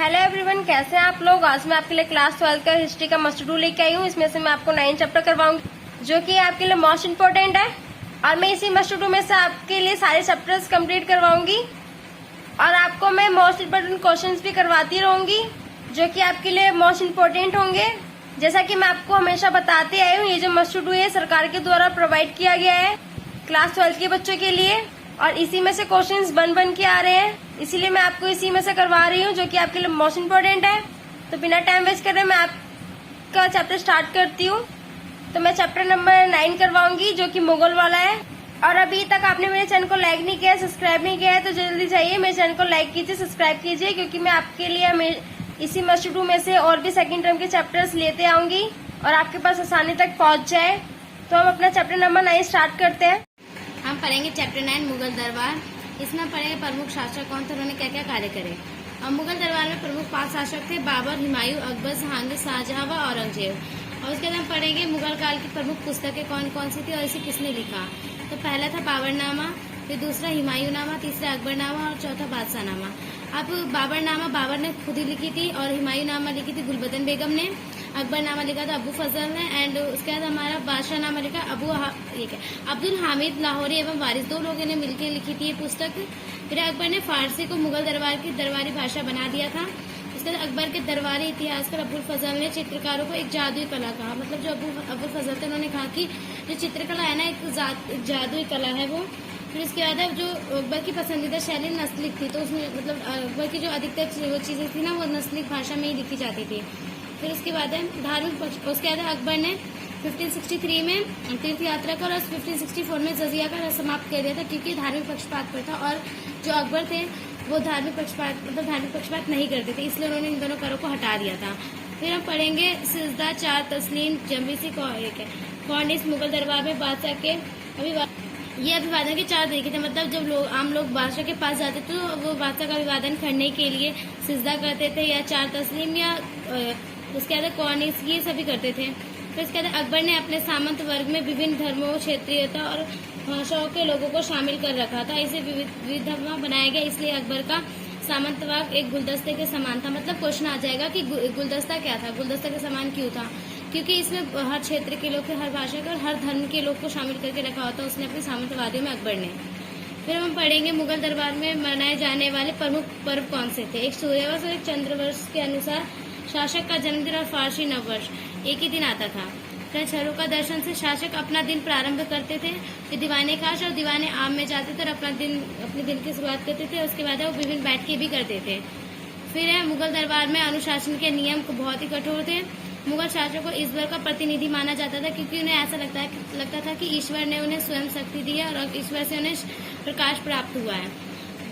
Hello everyone, कैसे हैं आप लोग। आज मैं आपके लिए क्लास 12 का हिस्ट्री का मस्ट डू लेके आई हूँ। इसमें से मैं आपको 9 चैप्टर करवाऊंगी जो कि आपके लिए मोस्ट इम्पोर्टेंट है, और मैं इसी मस्ट डू में से आपके लिए सारे चैप्टर्स कंप्लीट करवाऊंगी और आपको मैं मोस्ट इम्पोर्टेंट क्वेश्चंस भी करवाती रहूंगी जो कि आपके लिए मोस्ट इम्पोर्टेंट होंगे। जैसा कि मैं आपको हमेशा बताते आई हूँ, ये जो मस्ट डू है सरकार के द्वारा प्रोवाइड किया गया है क्लास 12 के बच्चों के लिए, और इसी में से क्वेश्चंस बन के आ रहे हैं, इसीलिए मैं आपको इसी में से करवा रही हूँ जो कि आपके लिए मोस्ट इम्पोर्टेंट है। तो बिना टाइम वेस्ट करे मैं आपका चैप्टर स्टार्ट करती हूँ। तो मैं चैप्टर नंबर 9 करवाऊंगी जो कि मुगल वाला है। और अभी तक आपने मेरे चैनल को लाइक नहीं किया, सब्सक्राइब नहीं किया है तो जल्दी जाइए मेरे चैनल को लाइक कीजिए, सब्सक्राइब कीजिए, क्योंकि मैं आपके लिए इसी मस्ट डू में से और भी सेकंड टर्म के चैप्टर्स लेते आऊंगी और आपके पास आसानी तक पहुंच जाए। तो हम अपना चैप्टर नंबर 9 स्टार्ट करते हैं। हम पढ़ेंगे चैप्टर 9 मुगल दरबार। इसमें पढ़ेंगे प्रमुख शासक कौन थे, उन्होंने क्या क्या कार्य करे। और मुगल दरबार में प्रमुख 5 शासक थे: बाबर, हुमायूं, अकबर, जहांगीर, शाहजहां व औरंगजेब। और उसके बाद हम पढ़ेंगे मुगल काल की प्रमुख पुस्तकें कौन कौन सी थी और इसे किसने लिखा। तो पहला था बाबरनामा, फिर दूसरा हुमायूंनामा, तीसरा अकबरनामा और चौथा बादशाहनामा। अब बाबरनामा बाबर ने खुद ही लिखी थी और हुमायूंनामा लिखी थी गुलबदन बेगम ने, अकबरनामा लिखा था अबू फजल ने, एंड उसके बाद हमारा बादशाहनामा लिखा अब्दुल हामिद लाहौरी एवं वारिस, 2 लोगों ने मिलकर लिखी थी ये पुस्तक। फिर अकबर ने फारसी को मुगल दरबार की दरबारी भाषा बना दिया था। उसके बाद अकबर के दरबारी इतिहासकार अबुल फजल ने चित्रकारों को एक जादुई कला कहा, मतलब जो अबुल फजल थे उन्होंने कहा कि जो चित्रकला है ना एक जादुई कला है वो। फिर इसके बाद जो अकबर की पसंदीदा शैली नस्लिक थी, तो उसमें मतलब अकबर की जो अधिकतर वो चीज़ें थी ना वो नस्लिक भाषा में ही लिखी जाती थी। फिर उसके बाद है धार्मिक, उसके बाद अकबर ने 1563 में तीर्थ यात्रा कर और 1564 में जजिया का समाप्त कर दिया था, क्योंकि धार्मिक पक्षपात पर था और जो अकबर थे वो धार्मिक पक्षपात नहीं करते थे, इसलिए उन्होंने इन दोनों करों को हटा दिया था। फिर हम पढ़ेंगे सिजदा, चार तस्लीम, जमरीसी कॉर्निस। मुगल दरबार में बादशाह के अभिवादन के 4 तरीके थे, मतलब जब आम लोग बादशाह के पास जाते थे तो वो बादशाह का अभिवादन करने के लिए सिजदा करते थे या 4 तस्लीम या उसके बाद कॉर्निस, ये सभी करते थे। फिर इसके बाद अकबर ने अपने सामंत वर्ग में विभिन्न धर्मों, क्षेत्रीयता और भाषाओं के लोगों को शामिल कर रखा था। इसे विविधता बनाया गया, इसलिए अकबर का सामंतवाद एक गुलदस्ते के समान था। मतलब क्वेश्चन आ जाएगा कि गुलदस्ता क्या था, गुलदस्ता के समान क्यों था, क्योंकि इसमें हर क्षेत्र के लोग, हर भाषा के और हर धर्म के लोग को शामिल करके रखा होता उसने अपने सामंतवादियों में, अकबर ने। फिर हम पढ़ेंगे मुगल दरबार में मनाए जाने वाले प्रमुख पर्व कौन से थे। एक सूर्यवर्ष और एक चंद्रवर्ष के अनुसार शासक का जन्मदिन और फारसी नववर्ष एक ही दिन आता था। छरों का दर्शन से शासक अपना दिन प्रारंभ करते थे, फिर दीवाने खास और दीवाने आम में जाते थे और अपने दिन की शुरुआत करते थे। उसके बाद वो विभिन्न बैठकें भी करते थे। फिर है मुगल दरबार में अनुशासन के नियम बहुत ही कठोर थे। मुगल शासकों को ईश्वर का प्रतिनिधि माना जाता था, क्योंकि उन्हें ऐसा लगता था कि ईश्वर ने उन्हें स्वयं शक्ति दी है और ईश्वर से उन्हें प्रकाश प्राप्त हुआ है,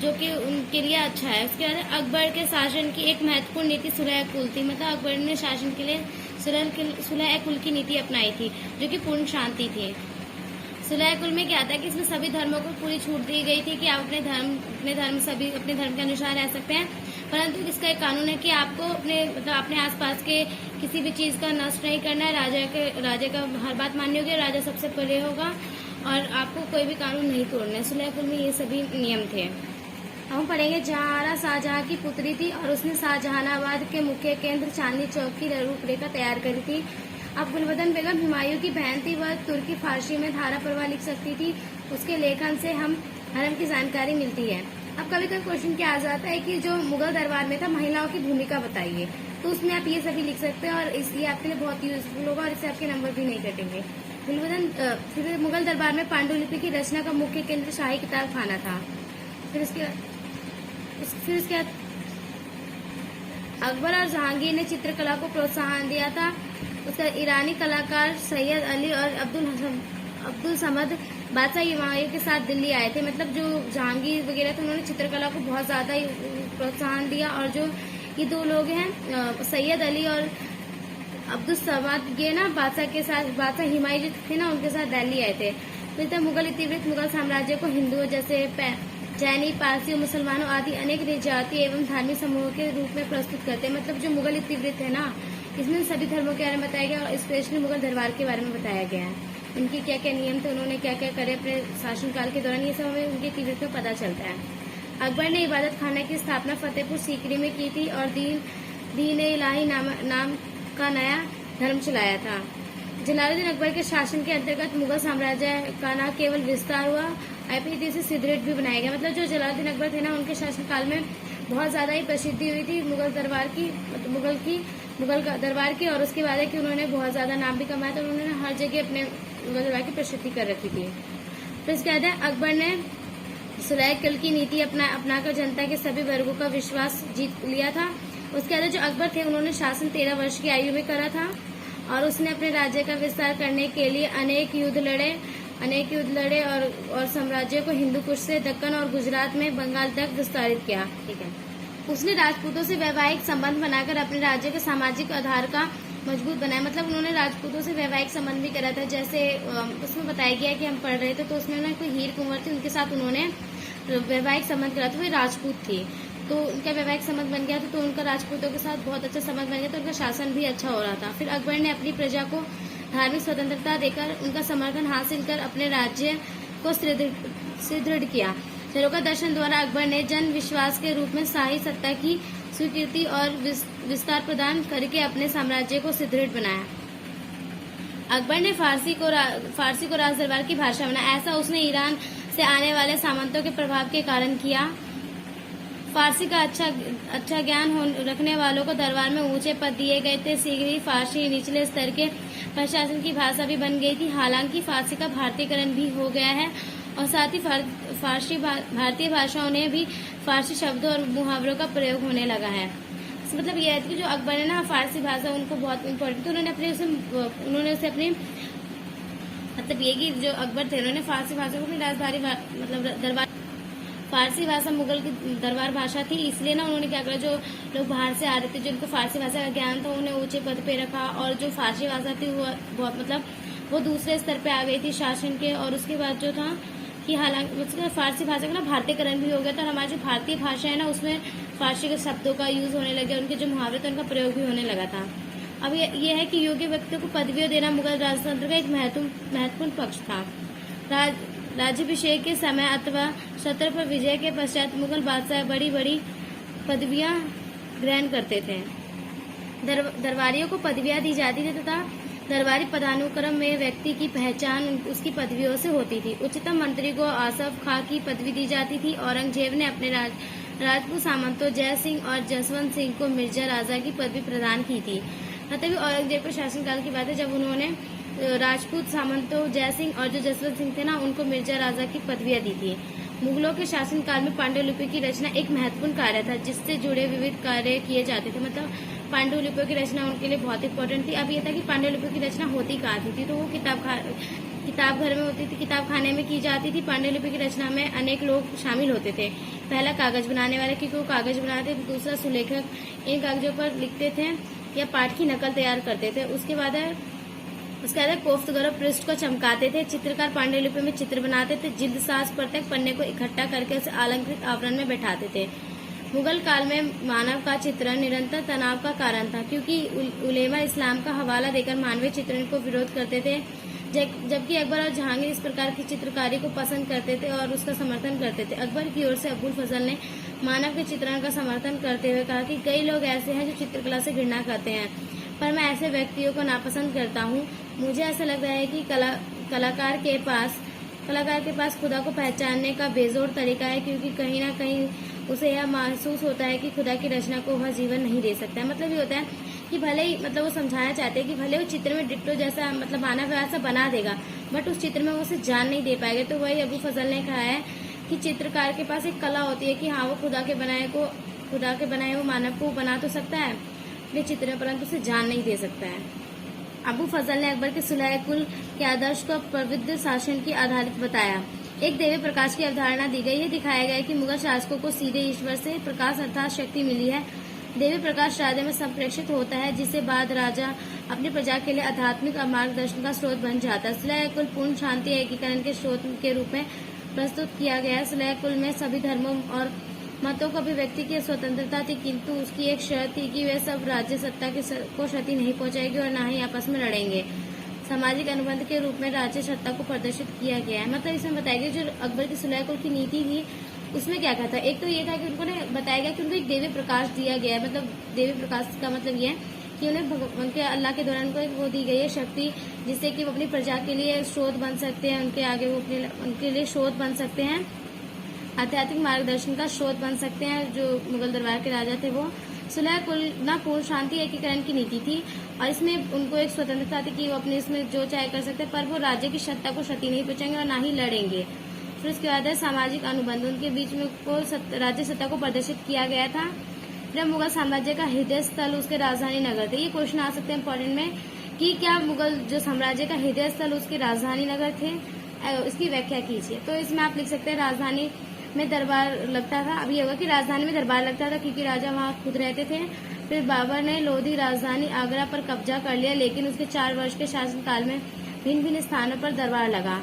जो कि उनके लिए अच्छा है। उसके बाद अकबर के शासन की एक महत्वपूर्ण नीति सुलह कुल थी, मतलब अकबर ने शासन के लिए सुलह कुल की नीति अपनाई थी, जो कि पूर्ण शांति थी। सुलह कुल में क्या था कि इसमें सभी धर्मों को पूरी छूट दी गई थी कि आप अपने धर्म के अनुसार रह सकते हैं, परंतु इसका एक कानून है कि आपको अपने आसपास के किसी भी चीज का नष्ट नहीं करना है। राजा का हर बात माननी होगी, राजा सबसे पहले होगा और आपको कोई भी कानून नहीं तोड़ना है। सुलह कुल में ये सभी नियम थे। हम पढ़ेंगे जहारा शाहजहां की पुत्री थी और उसने शाहजहानाबाद के मुख्य केंद्र चांदनी चौक की रूपरेखा तैयार करी थी। अब गुलबदन बेगम हुमायूं की बहन थी, वह तुर्की फारसी में धारा प्रवाह लिख सकती थी। उसके लेखन से हम हरम की जानकारी मिलती है। अब कभी कभी क्वेश्चन क्या आ जाता है कि जो मुगल दरबार में था महिलाओं की भूमिका बताइए, तो उसमें आप ये सभी लिख सकते हैं और इसलिए आपके लिए बहुत यूजफुल होगा और इससे आपके नंबर भी नहीं कटेंगे। फिर मुगल दरबार में पांडुलिपि की रचना का मुख्य केंद्र शाही किताब खाना था। फिर उसके बाद अकबर और जहांगीर ने चित्रकला को प्रोत्साहन दिया था। उसका ईरानी कलाकार सैयद अली और अब्दुल समद बादशाह हुमायूं के साथ दिल्ली आए थे, मतलब जो जहांगीर वगैरह थे उन्होंने चित्रकला को बहुत ज्यादा प्रोत्साहन दिया। और जो ये 2 लोग हैं सैयद अली और अब्दुल समद, ये ना बादशाह हुमायूं जो थे ना उनके साथ दिल्ली आए थे। फिर मुगल इतिवृत्त मुगल साम्राज्य को हिंदुओं जैसे जैनी, पारसी और मुसलमानों आदि अनेक जातीय एवं धार्मिक समूहों के रूप में प्रस्तुत करते हैं। मतलब जो मुगल इतिवृत्त है ना, इसमें सभी धर्मों के बारे में बताया गया और स्पेशली मुगल दरबार के बारे में बताया गया है। इनके क्या क्या नियम थे, उन्होंने क्या क्या करे अपने शासनकाल के दौरान, ये सब हमें उनके इतिवृत्त में पता चलता है। अकबर ने इबादत खाना की स्थापना फतेहपुर सीकरी में की थी और दीन इलाही नाम का नया धर्म चलाया था। जलालुद्दीन अकबर के शासन के अंतर्गत मुगल साम्राज्य का न केवल विस्तार हुआ, अपितु इसे सुदृढ़ भी बनाया गया। मतलब जो जलालुद्दीन अकबर थे ना, उनके शासनकाल में बहुत ज्यादा ही प्रसिद्धि हुई थी मुगल दरबार की, और उसके बाद है कि उन्होंने बहुत ज्यादा नाम भी कमाया था। उन्होंने हर जगह अपने मुगल दरबार की प्रसिद्धि कर रखी थी। फिर इसके बाद है अकबर ने सुलह कल की नीति अपनाकर जनता के सभी वर्गों का विश्वास जीत लिया था। उसके बाद जो अकबर थे, उन्होंने शासन 13 वर्ष की आयु में करा था और उसने अपने राज्य का विस्तार करने के लिए अनेक युद्ध लड़े और साम्राज्य को हिंदू कुश से दक्कन और गुजरात में बंगाल तक विस्तारित किया। ठीक है। उसने राजपूतों से वैवाहिक संबंध बनाकर अपने राज्य के सामाजिक आधार का मजबूत बनाया। मतलब उन्होंने राजपूतों से वैवाहिक संबंध भी करा था। जैसे उसमें बताया गया कि हम पढ़ रहे थे, तो उसमें ना कोई हीर कुंवर थी, उनके साथ उन्होंने वैवाहिक संबंध करा था। वो राजपूत थी, तो उनका वैवाहिक संबंध बन गया था, तो उनका राजपूतों के साथ बहुत अच्छा संबंध बन गया, तो उनका शासन भी अच्छा हो रहा था। फिर अकबर ने अपनी प्रजा को धार्मिक स्वतंत्रता देकर उनका समर्थन हासिल कर अपने राज्य को सुदृढ़ किया। चरोका दर्शन द्वारा अकबर ने जन विश्वास के रूप में शाही सत्ता की स्वीकृति और विस्तार प्रदान करके अपने साम्राज्य को सुदृढ़ बनाया। अकबर ने फारसी को राज दरबार की भाषा बनाया। ऐसा उसने ईरान से आने वाले सामंतों के प्रभाव के कारण किया। फारसी का अच्छा ज्ञान रखने वालों को दरबार में ऊंचे पद दिए गए थे। सीगरी फारसी निचले स्तर के प्रशासन की भाषा भी बन गई थी। हालांकि फारसी का भारतीयकरण भी हो गया है और साथ ही भारतीय भाषाओं ने भी फारसी शब्दों और मुहावरों का प्रयोग होने लगा है। मतलब यह है कि जो अकबर ने ना फारसी भाषा उनको बहुत इम्पोर्टेंट, तो उन्होंने उसे अपनी मतलब ये कि जो अकबर थे उन्होंने फारसी भाषा को अपनी राजधानी मतलब दरबार फारसी भाषा मुगल की दरबार भाषा थी, इसलिए ना उन्होंने क्या करा, जो लोग बाहर से आ रहे थे जिनको फारसी भाषा का ज्ञान था उन्हें ऊंचे पद पे रखा, और जो फारसी भाषा थी वो बहुत मतलब वो दूसरे स्तर पे आ गई थी शासन के। और उसके बाद जो था कि हालांकि उसके फारसी भाषा का ना भारतीयकरण भी हो गया था, और हमारी जो भारतीय भाषा है ना उसमें फारसी के शब्दों का यूज होने लगे, उनके जो मुहावरे थे उनका प्रयोग भी होने लगा था। अब ये है कि योग्य व्यक्तियों को पदवियां देना मुगल राजतंत्र का एक महत्वपूर्ण पक्ष था। राज्याभिषेक के समय अथवा शत्रु पर विजय के पश्चात मुगल बादशाह बड़ी बड़ी पदवियां ग्रहण करते थे। दरबारियों को पदवियां दी जाती थी तथा दरबारी पदानुक्रम में व्यक्ति की पहचान उसकी पदवियों से होती थी। उच्चतम मंत्री को आसफ खां की पदवी दी जाती थी। औरंगजेब ने अपने राजपूत सामंतों जय सिंह और जसवंत सिंह को मिर्जा राजा की पदवी प्रदान की थी। मतलब औरंगजेब के शासनकाल की बात है जब उन्होंने राजपूत सामंतों जय सिंह और जो जसवंत सिंह थे ना उनको मिर्जा राजा की पदवियां दी थी। मुगलों के शासनकाल में पांडुलिपि की रचना एक महत्वपूर्ण कार्य था जिससे जुड़े विविध कार्य किए जाते थे। मतलब पांडुलिपियों की रचना उनके लिए बहुत इंपॉर्टेंट थी। अब ये था कि पांडुलिपियों की रचना होती कहाँ थी, तो वो किताब घर में होती थी, किताब खाने में की जाती थी। पांडुलिपि की रचना में अनेक लोग शामिल होते थे। पहला कागज बनाने वाले, क्योंकि वो कागज बनाते थे। दूसरा सुलेखक इन कागजों पर लिखते थे या पाठ की नकल तैयार करते थे। उसके बाद कोफ्तगर पृष्ठ को चमकाते थे। चित्रकार पांडुलिपि में चित्र बनाते थे। जिल्द साज प्रत्येक पन्ने को इकट्ठा करके उसे अलंकृत आवरण में बैठाते थे। मुगल काल में मानव का चित्रण निरंतर तनाव का कारण था, क्योंकि उलेमा इस्लाम का हवाला देकर मानवीय चित्रण को विरोध करते थे, जबकि अकबर और जहांगीर इस प्रकार की चित्रकारी को पसंद करते थे और उसका समर्थन करते थे। अकबर की ओर से अबुल फजल ने मानव के चित्रण का समर्थन करते हुए कहा कि कई लोग ऐसे हैं जो चित्रकला से घृणा करते हैं, पर मैं ऐसे व्यक्तियों को नापसंद करता हूँ। मुझे ऐसा लगता है कि कलाकार के पास खुदा को पहचानने का बेजोड़ तरीका है, क्योंकि कहीं ना कहीं उसे यह महसूस होता है कि खुदा की रचना को वह जीवन नहीं दे सकता है। मतलब ये होता है कि भले ही मतलब वो समझाना चाहते हैं कि भले वो चित्र में डिट्टो जैसा मतलब मानव वैसा बना देगा, बट उस चित्र में वो उसे जान नहीं दे पाएगा। तो वही अबू फजल ने कहा है कि चित्रकार के पास एक कला होती है कि हाँ वो खुदा के बनाए वो मानव को बना तो सकता है अपने चित्र में, परंतु उसे जान नहीं दे सकता है। अबू फजल ने अकबर के सुलह कुल के आदर्श को प्रविध शासन की आधारित बताया। एक देवी प्रकाश की अवधारणा दी गई है। दिखाया गया कि मुगल शासकों को सीधे ईश्वर से प्रकाश अर्थात शक्ति मिली है। देवी प्रकाश राजा में संप्रेषित होता है, जिससे बाद राजा अपनी प्रजा के लिए आध्यात्मिक और मार्गदर्शन का स्रोत बन जाता है। सुलह कुल पूर्ण शांति एकीकरण के स्रोत के रूप में प्रस्तुत किया गया है। सुलह कुल में सभी धर्मों और मतों को अभिव्यक्ति की स्वतंत्रता थी, किंतु उसकी एक शर्त थी कि वे सब राज्य सत्ता को क्षति नहीं पहुंचाएगी और न ही आपस में लड़ेंगे। सामाजिक अनुबंध के रूप में राज्य सत्ता को प्रदर्शित किया गया है। मतलब इसमें बताया गया जो अकबर की सुलह कुल की नीति थी उसमें क्या क्या था। एक तो ये था कि उनको ने बताया गया कि उनको एक दिव्य प्रकाश दिया गया है। मतलब दिव्य प्रकाश का मतलब ये है कि उन्हें उनके अल्लाह के दौरान को एक वो दी गई है शक्ति, जिससे कि वो अपनी प्रजा के लिए स्रोत बन सकते हैं, उनके आगे वो उनके लिए स्रोत बन सकते हैं, आध्यात्मिक मार्गदर्शन का स्रोत बन सकते हैं। जो मुगल दरबार के राजा थे वो सुलह पूर्ण शांति एकीकरण की नीति थी, और इसमें उनको एक स्वतंत्रता थी कि वो अपने इसमें जो चाहे कर सकते हैं, पर वो राज्य की सत्ता को क्षति नहीं पहुंचाएंगे और ना ही लड़ेंगे। फिर उसके बाद है सामाजिक अनुबंध, उनके बीच में को राज्य सत्ता को प्रदर्शित किया गया था। फिर मुगल साम्राज्य का हृदय स्थल उसके राजधानी नगर थे। ये क्वेश्चन आ सकते हैं इंपॉर्टेंट में कि क्या मुगल जो साम्राज्य का हृदय स्थल उसके राजधानी नगर थे, इसकी व्याख्या कीजिए। तो इसमें आप लिख सकते हैं राजधानी में दरबार लगता था। अब ये होगा कि राजधानी में दरबार लगता था क्योंकि राजा वहाँ खुद रहते थे। फिर बाबर ने लोधी राजधानी आगरा पर कब्जा कर लिया, लेकिन उसके 4 वर्ष के शासनकाल में भिन्न भिन्न स्थानों पर दरबार लगा।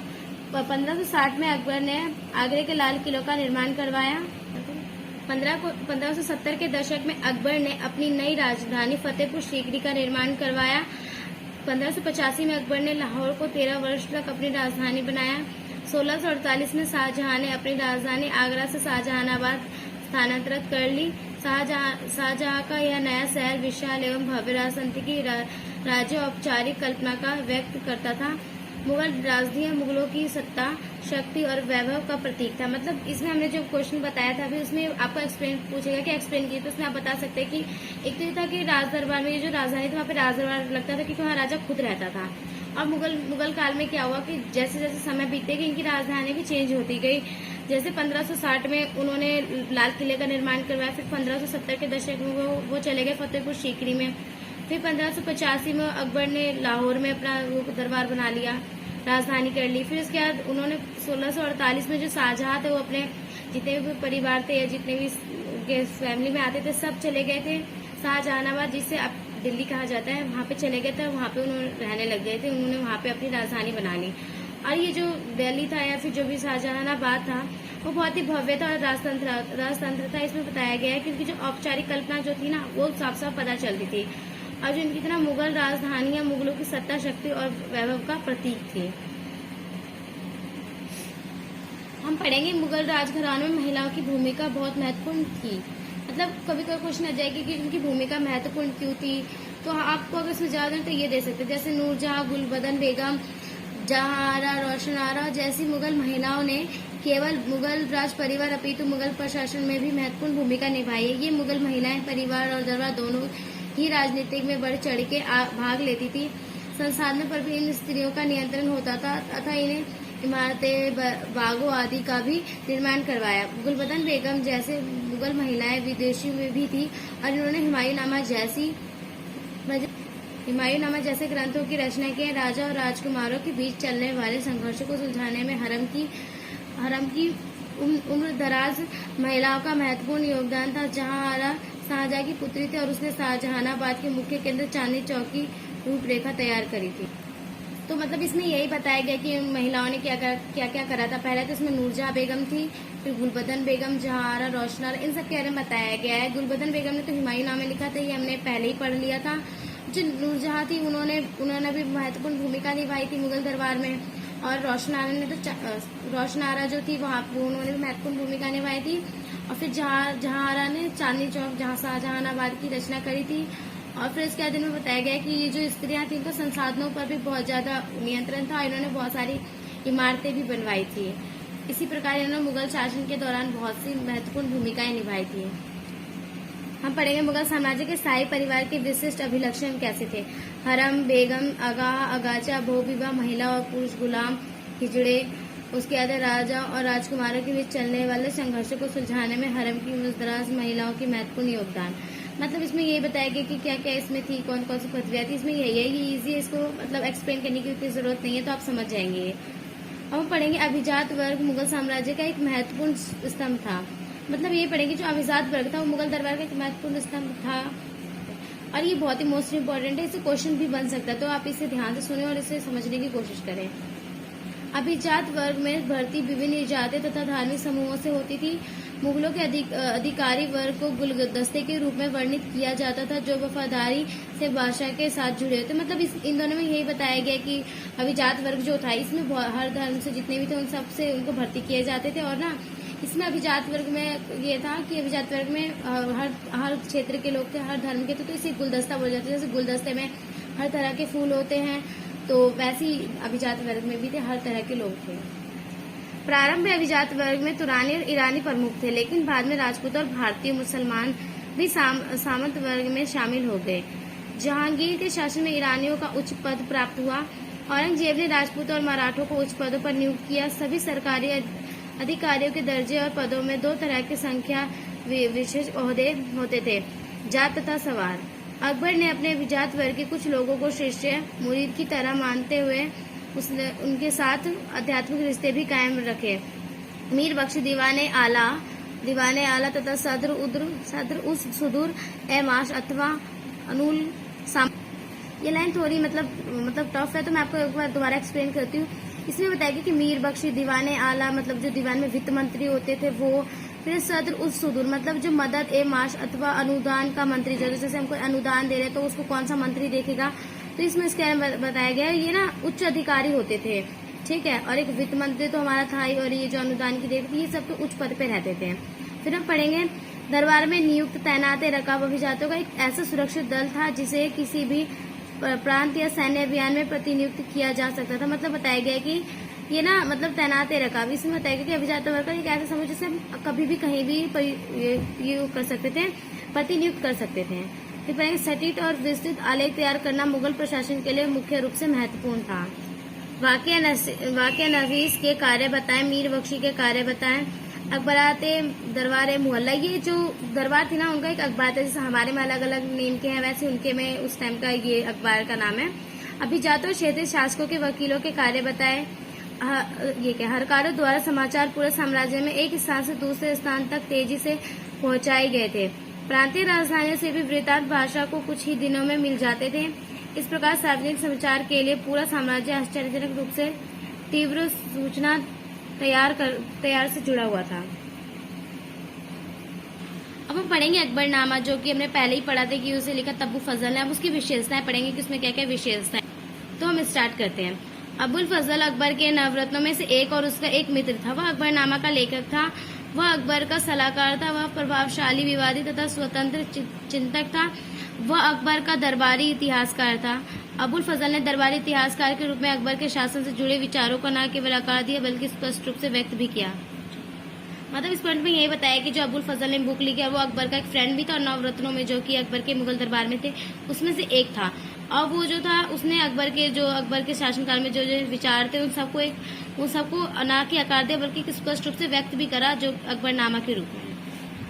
1560 में अकबर ने आगरे के लाल किले का निर्माण करवाया। 1570 के दशक में अकबर ने अपनी नई राजधानी फतेहपुर सीकरी का निर्माण करवाया। 1585 में अकबर ने लाहौर को 13 वर्ष तक अपनी राजधानी बनाया। 1648 में शाहजहां ने अपनी राजधानी आगरा से शाहजहानाबाद स्थानांतरित कर ली। शाहजहां का यह नया शहर विशाल एवं भव्य राजतंत्र की राज्य औपचारिक कल्पना का व्यक्त करता था। मुगल राजधानी मुगलों की सत्ता, शक्ति और वैभव का प्रतीक था। मतलब इसमें हमने जो क्वेश्चन बताया था अभी, उसमें आपको एक्सप्लेन पूछेगा कि एक्सप्लेन कीजिए, तो उसमें आप बता सकते हैं कि एक तो ये था कि राज दरबार में जो राजधानी थी वहाँ पे राज दरबार लगता था क्योंकि वहाँ राजा खुद रहता था। और मुगल काल में क्या हुआ कि जैसे जैसे समय बीते गई इनकी राजधानी भी चेंज होती गई। जैसे 1560 में उन्होंने लाल किले का निर्माण करवाया, फिर 1570 के दशक में वो चले गए फतेहपुर सीकरी में। फिर 1585 में अकबर ने लाहौर में अपना वो दरबार बना लिया, राजधानी कर ली। फिर उसके बाद उन्होंने 1648 में जो शाहजहां थे वो अपने जितने भी परिवार थे या जितने भी फैमिली में आते थे सब चले गए थे शाहजहानाबाद, जिससे अब दिल्ली कहा जाता है, वहाँ पे चले गए थे। वहाँ पे उन्होंने रहने लग गए थे, उन्होंने वहाँ पे अपनी राजधानी बना ली। और ये जो दिल्ली था या फिर जो भी शाहजहानाबाद था वो बहुत ही भव्य था और राजतंत्र था। इसमें बताया गया है कि उनकी जो औपचारिक कल्पना जो थी ना वो साफ साफ पता चलती थी, और जो इनकी तरह मुगल राजधानियां मुगलों की सत्ता, शक्ति और वैभव का प्रतीक थी। हम पढ़ेंगे मुगल राजघरानों में महिलाओं की भूमिका बहुत महत्वपूर्ण थी। मतलब कभी कोई क्वेश्चन आ जाएगी कि उनकी भूमिका महत्वपूर्ण क्यों थी, तो आपको अगर इसमें ज्यादा तो ये दे सकते हैं जैसे नूरजहां, गुलबदन बेगम, जहांआरा, रोशनारा जैसी मुगल महिलाओं ने केवल मुगल राज परिवार अपितु मुगल प्रशासन में भी महत्वपूर्ण भूमिका निभाई है। ये मुगल महिलाएं परिवार और दरबार दोनों ही राजनीतिक में बढ़ चढ़ के भाग लेती थी। संसाधनों पर भी इन स्त्रियों का नियंत्रण होता था तथा इन्हें इमारतें, बागों आदि का भी निर्माण करवाया। गुलबदन बेगम जैसे मुगल महिलाएं विदेशी में भी थी और इन्होंने हुमायूंनामा जैसे ग्रंथों की रचना की। राजा और राजकुमारों के बीच चलने वाले संघर्षों को सुलझाने में हरम की उम्र दराज महिलाओं का महत्वपूर्ण योगदान था। जहांआरा शाहजहां की पुत्री थी और उसने शाहजहानाबाद के मुख्य केंद्र चांदनी चौक की रूपरेखा तैयार करी थी। तो मतलब इसमें यही बताया गया कि महिलाओं ने क्या क्या करा था। पहले तो इसमें नूरजहां बेगम थी, फिर गुलबदन बेगम, जहांआरा, रोशनारा, इन सब के बारे में बताया गया है। गुलबदन बेगम ने तो हुमायूंनामा लिखा था, ये हमने पहले ही पढ़ लिया था। जो नूरजहां थी उन्होंने भी महत्वपूर्ण भूमिका निभाई थी मुगल दरबार में, और रोशनारा जो थी वहाँ उन्होंने भी महत्वपूर्ण भूमिका निभाई थी। और फिर जहांआरा ने चांदनी चौक जहाँ शाहजहानाबाद की रचना करी थी। और फिर इसके बाद इनमें बताया गया कि ये जो स्त्रियां थी इनको संसाधनों पर भी बहुत ज्यादा नियंत्रण था, इन्होंने बहुत सारी इमारतें भी बनवाई थी। इसी प्रकार इन्होंने मुगल शासन के दौरान बहुत सी महत्वपूर्ण भूमिकाएं निभाई थी। हम पढ़ेंगे मुगल साम्राज्य के शाही परिवार के विशिष्ट अभिलक्षण कैसे थे। हरम, बेगम, अगाह, अगाचा, बहुविवाह, महिला और पुरुष गुलाम, हिजड़े। उसके बाद राजा और राजकुमारों के बीच चलने वाले संघर्षों को सुलझाने में हरम की उम्रदराज महिलाओं की महत्वपूर्ण योगदान। मतलब इसमें यही बताया गया कि क्या क्या इसमें थी, कौन कौन सी पदवियां थी। इसमें यही है, ये इजी है, इसको मतलब एक्सप्लेन करने की उतनी जरूरत नहीं है, तो आप समझ जाएंगे। अब हम पढ़ेंगे अभिजात वर्ग मुगल साम्राज्य का एक महत्वपूर्ण स्तंभ था। मतलब ये पढ़ेंगे जो अभिजात वर्ग था वो मुगल दरबार का एक महत्वपूर्ण स्तंभ था, और ये बहुत ही मोस्ट इम्पोर्टेंट है, इससे क्वेश्चन भी बन सकता है, तो आप इसे ध्यान से सुने और इसे समझने की कोशिश करें। अभिजात वर्ग में भर्ती विभिन्न जाति तथा धार्मिक समूहों से होती थी। मुगलों के अधिकारी वर्ग को गुलदस्ते के रूप में वर्णित किया जाता था, जो वफादारी से बादशाह के साथ जुड़े होते। मतलब इन दोनों में यही बताया गया कि अभिजात वर्ग जो था इसमें हर धर्म से जितने भी थे उन सब से उनको भर्ती किए जाते थे, और ना इसमें अभिजात वर्ग में ये था कि अभिजात वर्ग में हर क्षेत्र के लोग थे, हर धर्म के थे, तो इसे गुलदस्ता बोला जाता है। जैसे गुलदस्ते में हर तरह के फूल होते हैं, तो वैसे ही अभिजात वर्ग में भी थे, हर तरह के लोग थे। प्रारंभ में अभिजात वर्ग में तुरानी और ईरानी प्रमुख थे, लेकिन बाद में राजपूत और भारतीय मुसलमान भी सामंत वर्ग में शामिल हो गए। जहांगीर के शासन में ईरानियों का उच्च पद प्राप्त हुआ। औरंगजेब ने राजपूत और मराठों को उच्च पदों पर नियुक्त किया। सभी सरकारी अधिकारियों के दर्जे और पदों में दो तरह की संख्या विशेष ओहदे होते थे, जाट तथा सवार। अकबर ने अपने अभिजात वर्ग के कुछ लोगों को शिष्य मुरीद की तरह मानते हुए उसने उनके साथ आध्यात्मिक रिश्ते भी कायम रखे। मीर बख्श दीवाने आला तथा सदर उस सुदूर ए माश अथवा अनुल साम। ये लाइन थोड़ी मतलब टफ है, तो मैं आपको एक बार दोबारा एक्सप्लेन करती हूँ। इसमें बताएगी कि मीर बख्शी दीवाने आला मतलब जो दीवान में वित्त मंत्री होते थे वो, फिर सदर उस सुदूर मतलब जो मदद ए माश अथवा अनुदान का मंत्री, जो जैसे हमको अनुदान दे रहे तो उसको कौन सा मंत्री देखेगा, तो इसमें इसके बताया गया है ये ना उच्च अधिकारी होते थे, ठीक है। और एक वित्त मंत्री तो हमारा था ही, और ये जो अनुदान की देखते ये सब तो उच्च पद पे रहते थे। फिर हम पढ़ेंगे दरबार में नियुक्त तैनात रकाब अभिजातों का एक ऐसा सुरक्षित दल था जिसे किसी भी प्रांत या सैन्य अभियान में प्रतिनियुक्त किया जा सकता था। मतलब बताया गया कि ये ना मतलब तैनात रकाब, इसमें बताया गया कि अभिजात वर्ग का एक ऐसा समूह जिसे हम कभी भी कहीं भी ये कर सकते थे, प्रतिनियुक्त कर सकते थे। फिर पढ़ेंगे सटीक और विस्तृत आलेख तैयार करना मुगल प्रशासन के लिए मुख्य रूप से महत्वपूर्ण था। वाक़िया नवीस के कार्य बताएं, मीर बख्शी के कार्य बताएं। अखबाराते दरबार मोहल्ला, ये जो दरबार थी ना उनका एक अखबार था, जैसे हमारे में अलग अलग नेम के हैं वैसे उनके में उस टाइम का ये अखबार का नाम है। अभिजातों क्षेत्रीय शासकों के वकीलों के कार्य बताएं। ये क्या हरकारों द्वारा समाचार पूरे साम्राज्य में एक स्थान से दूसरे स्थान तक तेजी से पहुंचाए गए थे। प्रांतीय राजधानियों से भी वृत्तांत भाषा को कुछ ही दिनों में मिल जाते थे। इस प्रकार सार्वजनिक समाचार के लिए पूरा साम्राज्य आश्चर्यजनक रूप से तीव्र सूचना तैयार से जुड़ा हुआ था। अब हम पढ़ेंगे अकबरनामा, जो कि हमने पहले ही पढ़ा था कि उसे लिखा तब्बू फजल ने। अब उसकी विशेषताएं पढ़ेंगे कि उसमें क्या क्या विशेषताएं। तो हम स्टार्ट करते हैं। अबुल फजल अकबर के नवरत्नों में से एक और उसका एक मित्र था। वह अकबरनामा का लेखक था, वह अकबर का सलाहकार था, वह प्रभावशाली विवादी तथा स्वतंत्र चिंतक था, वह अकबर का दरबारी इतिहासकार था। अबुल फजल ने दरबारी इतिहासकार के रूप में अकबर के शासन से जुड़े विचारों को न केवल आकार दिया बल्कि स्पष्ट रूप से व्यक्त भी किया। मतलब इस पॉइंट में यही बताया कि जो अबुल फजल ने बुक लिखी है वो अकबर का एक फ्रेंड भी था, और नवरत्नों में जो कि अकबर के मुगल दरबार में थे उसमें से एक था। और वो जो था उसने अकबर के शासनकाल में जो विचार थे उन सबको न के आकार दिया बल्कि स्पष्ट रूप से व्यक्त भी करा, जो अकबरनामा के रूप में।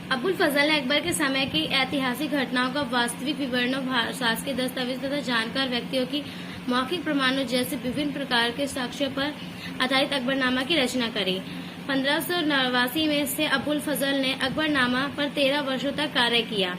अबुल फजल ने अकबर के समय की ऐतिहासिक घटनाओं का वास्तविक विवरणों, शासकीय दस्तावेज तथा जानकार व्यक्तियों की मौखिक प्रमाणों जैसे विभिन्न प्रकार के साक्ष्यों पर आधारित अकबरनामा की रचना करी। 1589 में से अबुल फजल ने अकबरनामा पर 13 वर्षों तक कार्य किया।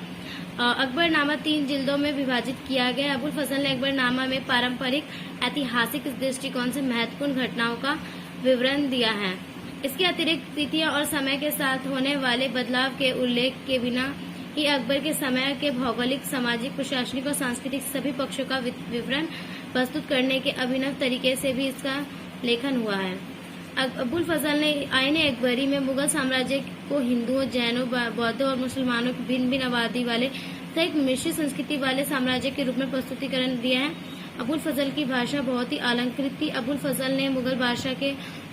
अकबरनामा 3 जिल्दों में विभाजित किया गया। अबुल फजल ने अकबरनामा में पारंपरिक ऐतिहासिक दृष्टिकोण से महत्वपूर्ण घटनाओं का विवरण दिया है। इसके अतिरिक्त तिथियां और समय के साथ होने वाले बदलाव के उल्लेख के बिना ही अकबर के समय के भौगोलिक, सामाजिक, प्रशासनिक और सांस्कृतिक सभी पक्षों का विवरण प्रस्तुत करने के अभिनव तरीके से भी इसका लेखन हुआ है। अबुल फजल ने आईने अकबरी में मुगल साम्राज्य को हिंदुओं, जैनों, बौद्धों और मुसलमानों की भिन्न भिन्न आबादी वाले तथा एक मिश्रित संस्कृति वाले साम्राज्य के रूप में प्रस्तुतिकरण दिया है। अबुल फजल की भाषा बहुत ही अलंकृत थी। अबुल फजल ने मुगल भाषा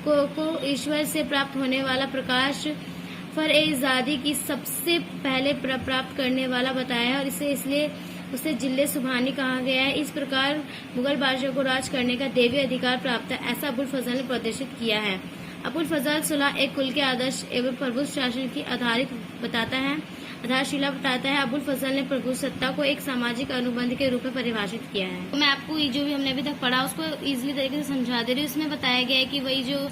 को ईश्वर से प्राप्त होने वाला प्रकाश फर-ए-इज़ादी की सबसे पहले प्राप्त करने वाला बताया है, और इसलिए उसे जिल्ले सुबहानी कहा गया है। इस प्रकार मुगल बादशाह को राज करने का देवी अधिकार प्राप्त है, ऐसा अबुल फजल ने प्रदर्शित किया है। अबुल फजल सुलह एक कुल के आदर्श एवं प्रभु शासन की आधारशिला बताता है। अबुल फजल ने प्रभु सत्ता को एक सामाजिक अनुबंध के रूप में परिभाषित किया है। तो मैं आपको ये जो भी हमने अभी तक पढ़ा उसको इजीली तरीके से समझा दे रही हूँ। इसमें बताया गया है कि वही जो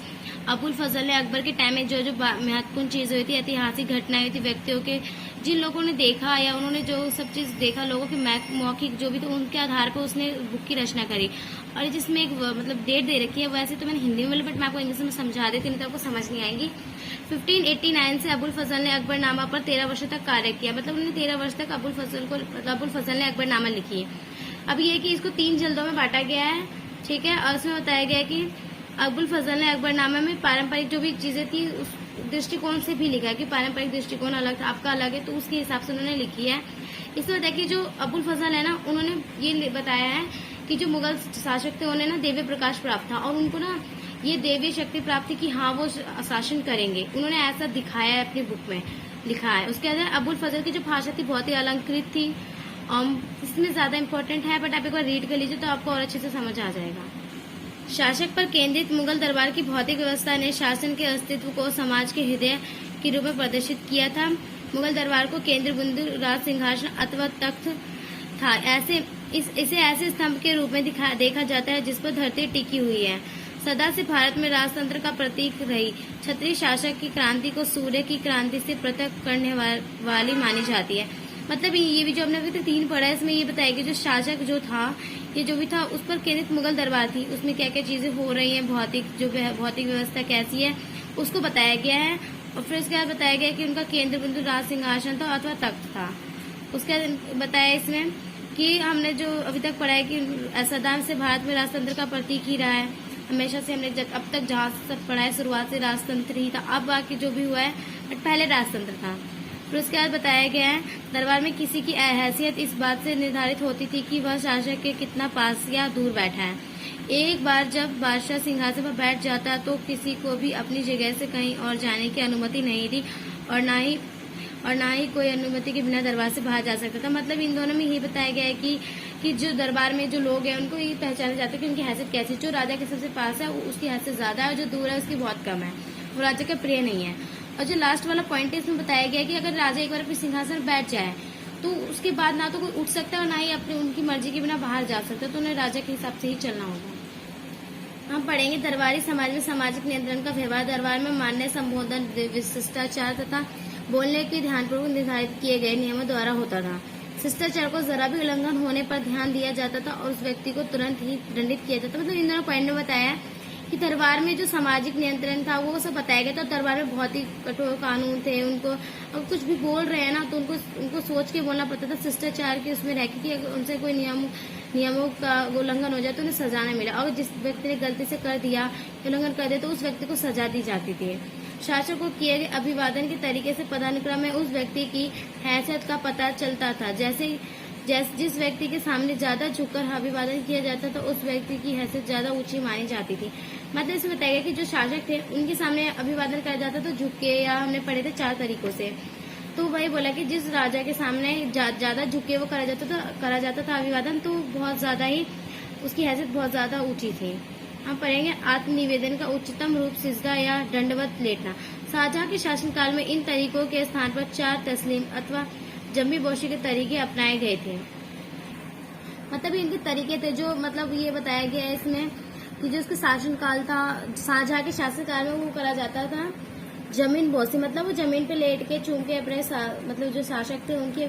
अबुल फजल ने अकबर के टाइम में जो महत्वपूर्ण चीजें हुई थी, ऐतिहासिक घटनाएं हुई थी, व्यक्तियों के जिन लोगों ने देखा या उन्होंने जो सब चीज देखा, लोगों के मौखिक जो भी, तो उनके आधार पर उसने बुक की रचना करी। और जिसमें एक मतलब डेट दे रखी है, वैसे तो मैंने हिंदी में, बट मैं आपको इंग्लिश में समझा देती हूँ, नहीं तो आपको समझ नहीं आएगी। 1589 से अबुल फजल ने अकबरनामा पर 13 वर्षों तक कार्य किया। मतलब उन्होंने 13 वर्ष तक अबुल फजल ने अकबरनामा लिखी है। अब ये कि इसको 3 जल्दों में बांटा गया है, ठीक है। और उसमें बताया गया कि अबुल फजल ने अकबरनामा में पारंपरिक जो भी चीजें थी दृष्टिकोण से भी लिखा है कि पारंपरिक दृष्टिकोण अलग था, आपका अलग है, तो उसके हिसाब से उन्होंने लिखी है। इसमें देखिए जो अबुल फजल है ना, उन्होंने ये बताया है कि जो मुगल शासक थे उन्हें ना दिव्य प्रकाश प्राप्त था और उनको ना ये देवी शक्ति प्राप्त थी कि हाँ वो शासन करेंगे। उन्होंने ऐसा दिखाया है, अपनी बुक में लिखा है। उसके बाद अबुल फजल की जो भाषा थी बहुत ही अलंकृत थी, इसमें ज्यादा इम्पोर्टेंट है, बट आप एक बार रीड कर लीजिए तो आपको और अच्छे से समझ आ जाएगा। शासक पर केंद्रित मुगल दरबार की भौतिक व्यवस्था ने शासन के अस्तित्व को समाज के हृदय के रूप में प्रदर्शित किया था। मुगल दरबार को केंद्र बिंदु राज सिंहासन अथवा तख्त था। इसे ऐसे स्तंभ के रूप में देखा जाता है जिस पर धरती टिकी हुई है। सदा से भारत में राजतंत्र का प्रतीक रही क्षत्रिय शासक की क्रांति को सूर्य की क्रांति से पृथक करने वाली मानी जाती है। मतलब ये भी जो हमने अभी तक 3 पढ़ा है, इसमें ये बताया कि जो शासक जो था, ये जो भी था, उस पर केंद्रित मुगल दरबार थी, उसमें क्या क्या चीजें हो रही हैं, भौतिक व्यवस्था कैसी है, उसको बताया गया है। और फिर उसके बाद बताया गया कि उनका केंद्र बिंदु राज सिंहासन था अथवा तख्त था। उसके बाद बताया इसमें कि हमने जो अभी तक पढ़ा है कि सदा से भारत में राजतंत्र का प्रतीक ही रहा है, हमेशा से हमने अब तक जहाँ सब पढ़ा है शुरुआत से राजतंत्र ही था। अब बाकी जो भी हुआ है पहले राजतंत्र था। फिर उसके बाद बताया गया है दरबार में किसी की हैसियत इस बात से निर्धारित होती थी कि वह शासक के कितना पास या दूर बैठा है। एक बार जब बादशाह सिंहासन पर बैठ जाता तो किसी को भी अपनी जगह से कहीं और जाने की अनुमति नहीं थी और ना ही कोई अनुमति के बिना दरबार से बाहर जा सकता था। मतलब इन दोनों में ये बताया गया है कि जो दरबार में जो लोग हैं उनको ये पहचाना जाता है कि उनकी हैसियत कैसी। जो राजा के सबसे पास है उसकी हैसियत ज्यादा है और जो दूर है उसकी बहुत कम है, वो राजा का प्रिय नहीं है। और जो लास्ट वाला पॉइंट है इसमें बताया गया है कि अगर राजा एक बार अपने सिंहासन पर बैठ जाए तो उसके बाद ना तो कोई उठ सकता है और ना ही अपनी उनकी मर्जी के बिना बाहर जा सकता है, तो उन्हें राजा के हिसाब से ही चलना होगा। हम पढ़ेंगे दरबारी समाज में सामाजिक नियंत्रण का व्यवहार। दरबार में मान्य, संबोधन, शिष्टाचार तथा बोलने के ध्यानपूर्वक निर्धारित किए गए नियमों द्वारा होता था। शिष्टाचार को जरा भी उल्लंघन होने पर ध्यान दिया जाता था और उस व्यक्ति को तुरंत ही दंडित किया जाता। मतलब इन दोनों पॉइंट में बताया कि दरबार में जो सामाजिक नियंत्रण था वो सब बताया गया था। दरबार में बहुत ही कठोर कानून थे, उनको अब कुछ भी बोल रहे हैं ना तो उनको सोच के बोलना पड़ता था। शिष्टाचार के उसमें रह के कि अगर उनसे कोई नियमों का उल्लंघन हो जाए तो उन्हें सजा नहीं मिला, और जिस व्यक्ति ने गलती से कर दिया, उल्लंघन कर दिया, तो उस व्यक्ति को सजा दी जाती थी। शासक को किए गए अभिवादन के तरीके से पदानुक्रम में उस व्यक्ति की हैसियत का पता चलता था। जिस व्यक्ति के सामने ज्यादा झुककर अभिवादन किया जाता था उस व्यक्ति की हैसियत ज्यादा ऊंची मानी जाती थी। मतलब इसमें बताया गया कि जो शासक थे उनके सामने अभिवादन किया जाता था झुक के, या हमने पढ़े थे 4 तरीकों से। तो वही बोला कि जिस राजा के सामने ज्यादा झुके वो करा जाता था अभिवादन, तो बहुत ज्यादा ही उसकी हैसियत बहुत ज्यादा ऊंची थी। हम पढ़ेंगे आत्मनिवेदन का उच्चतम रूप सिजदा या दंडवत लेटना। शाहजहां के शासनकाल में इन तरीकों के स्थान पर 4 तस्लीम अथवा जम्मी बोशी के तरीके अपनाए गए थे। मतलब इनके तरीके थे जो, मतलब ये बताया गया है इसमें कि जो उसका शासनकाल था, शाहजहां के शासनकाल में वो करा जाता था जमीन बोसी। मतलब वो जमीन पे लेट के चूम के अपने मतलब जो शासक थे उनके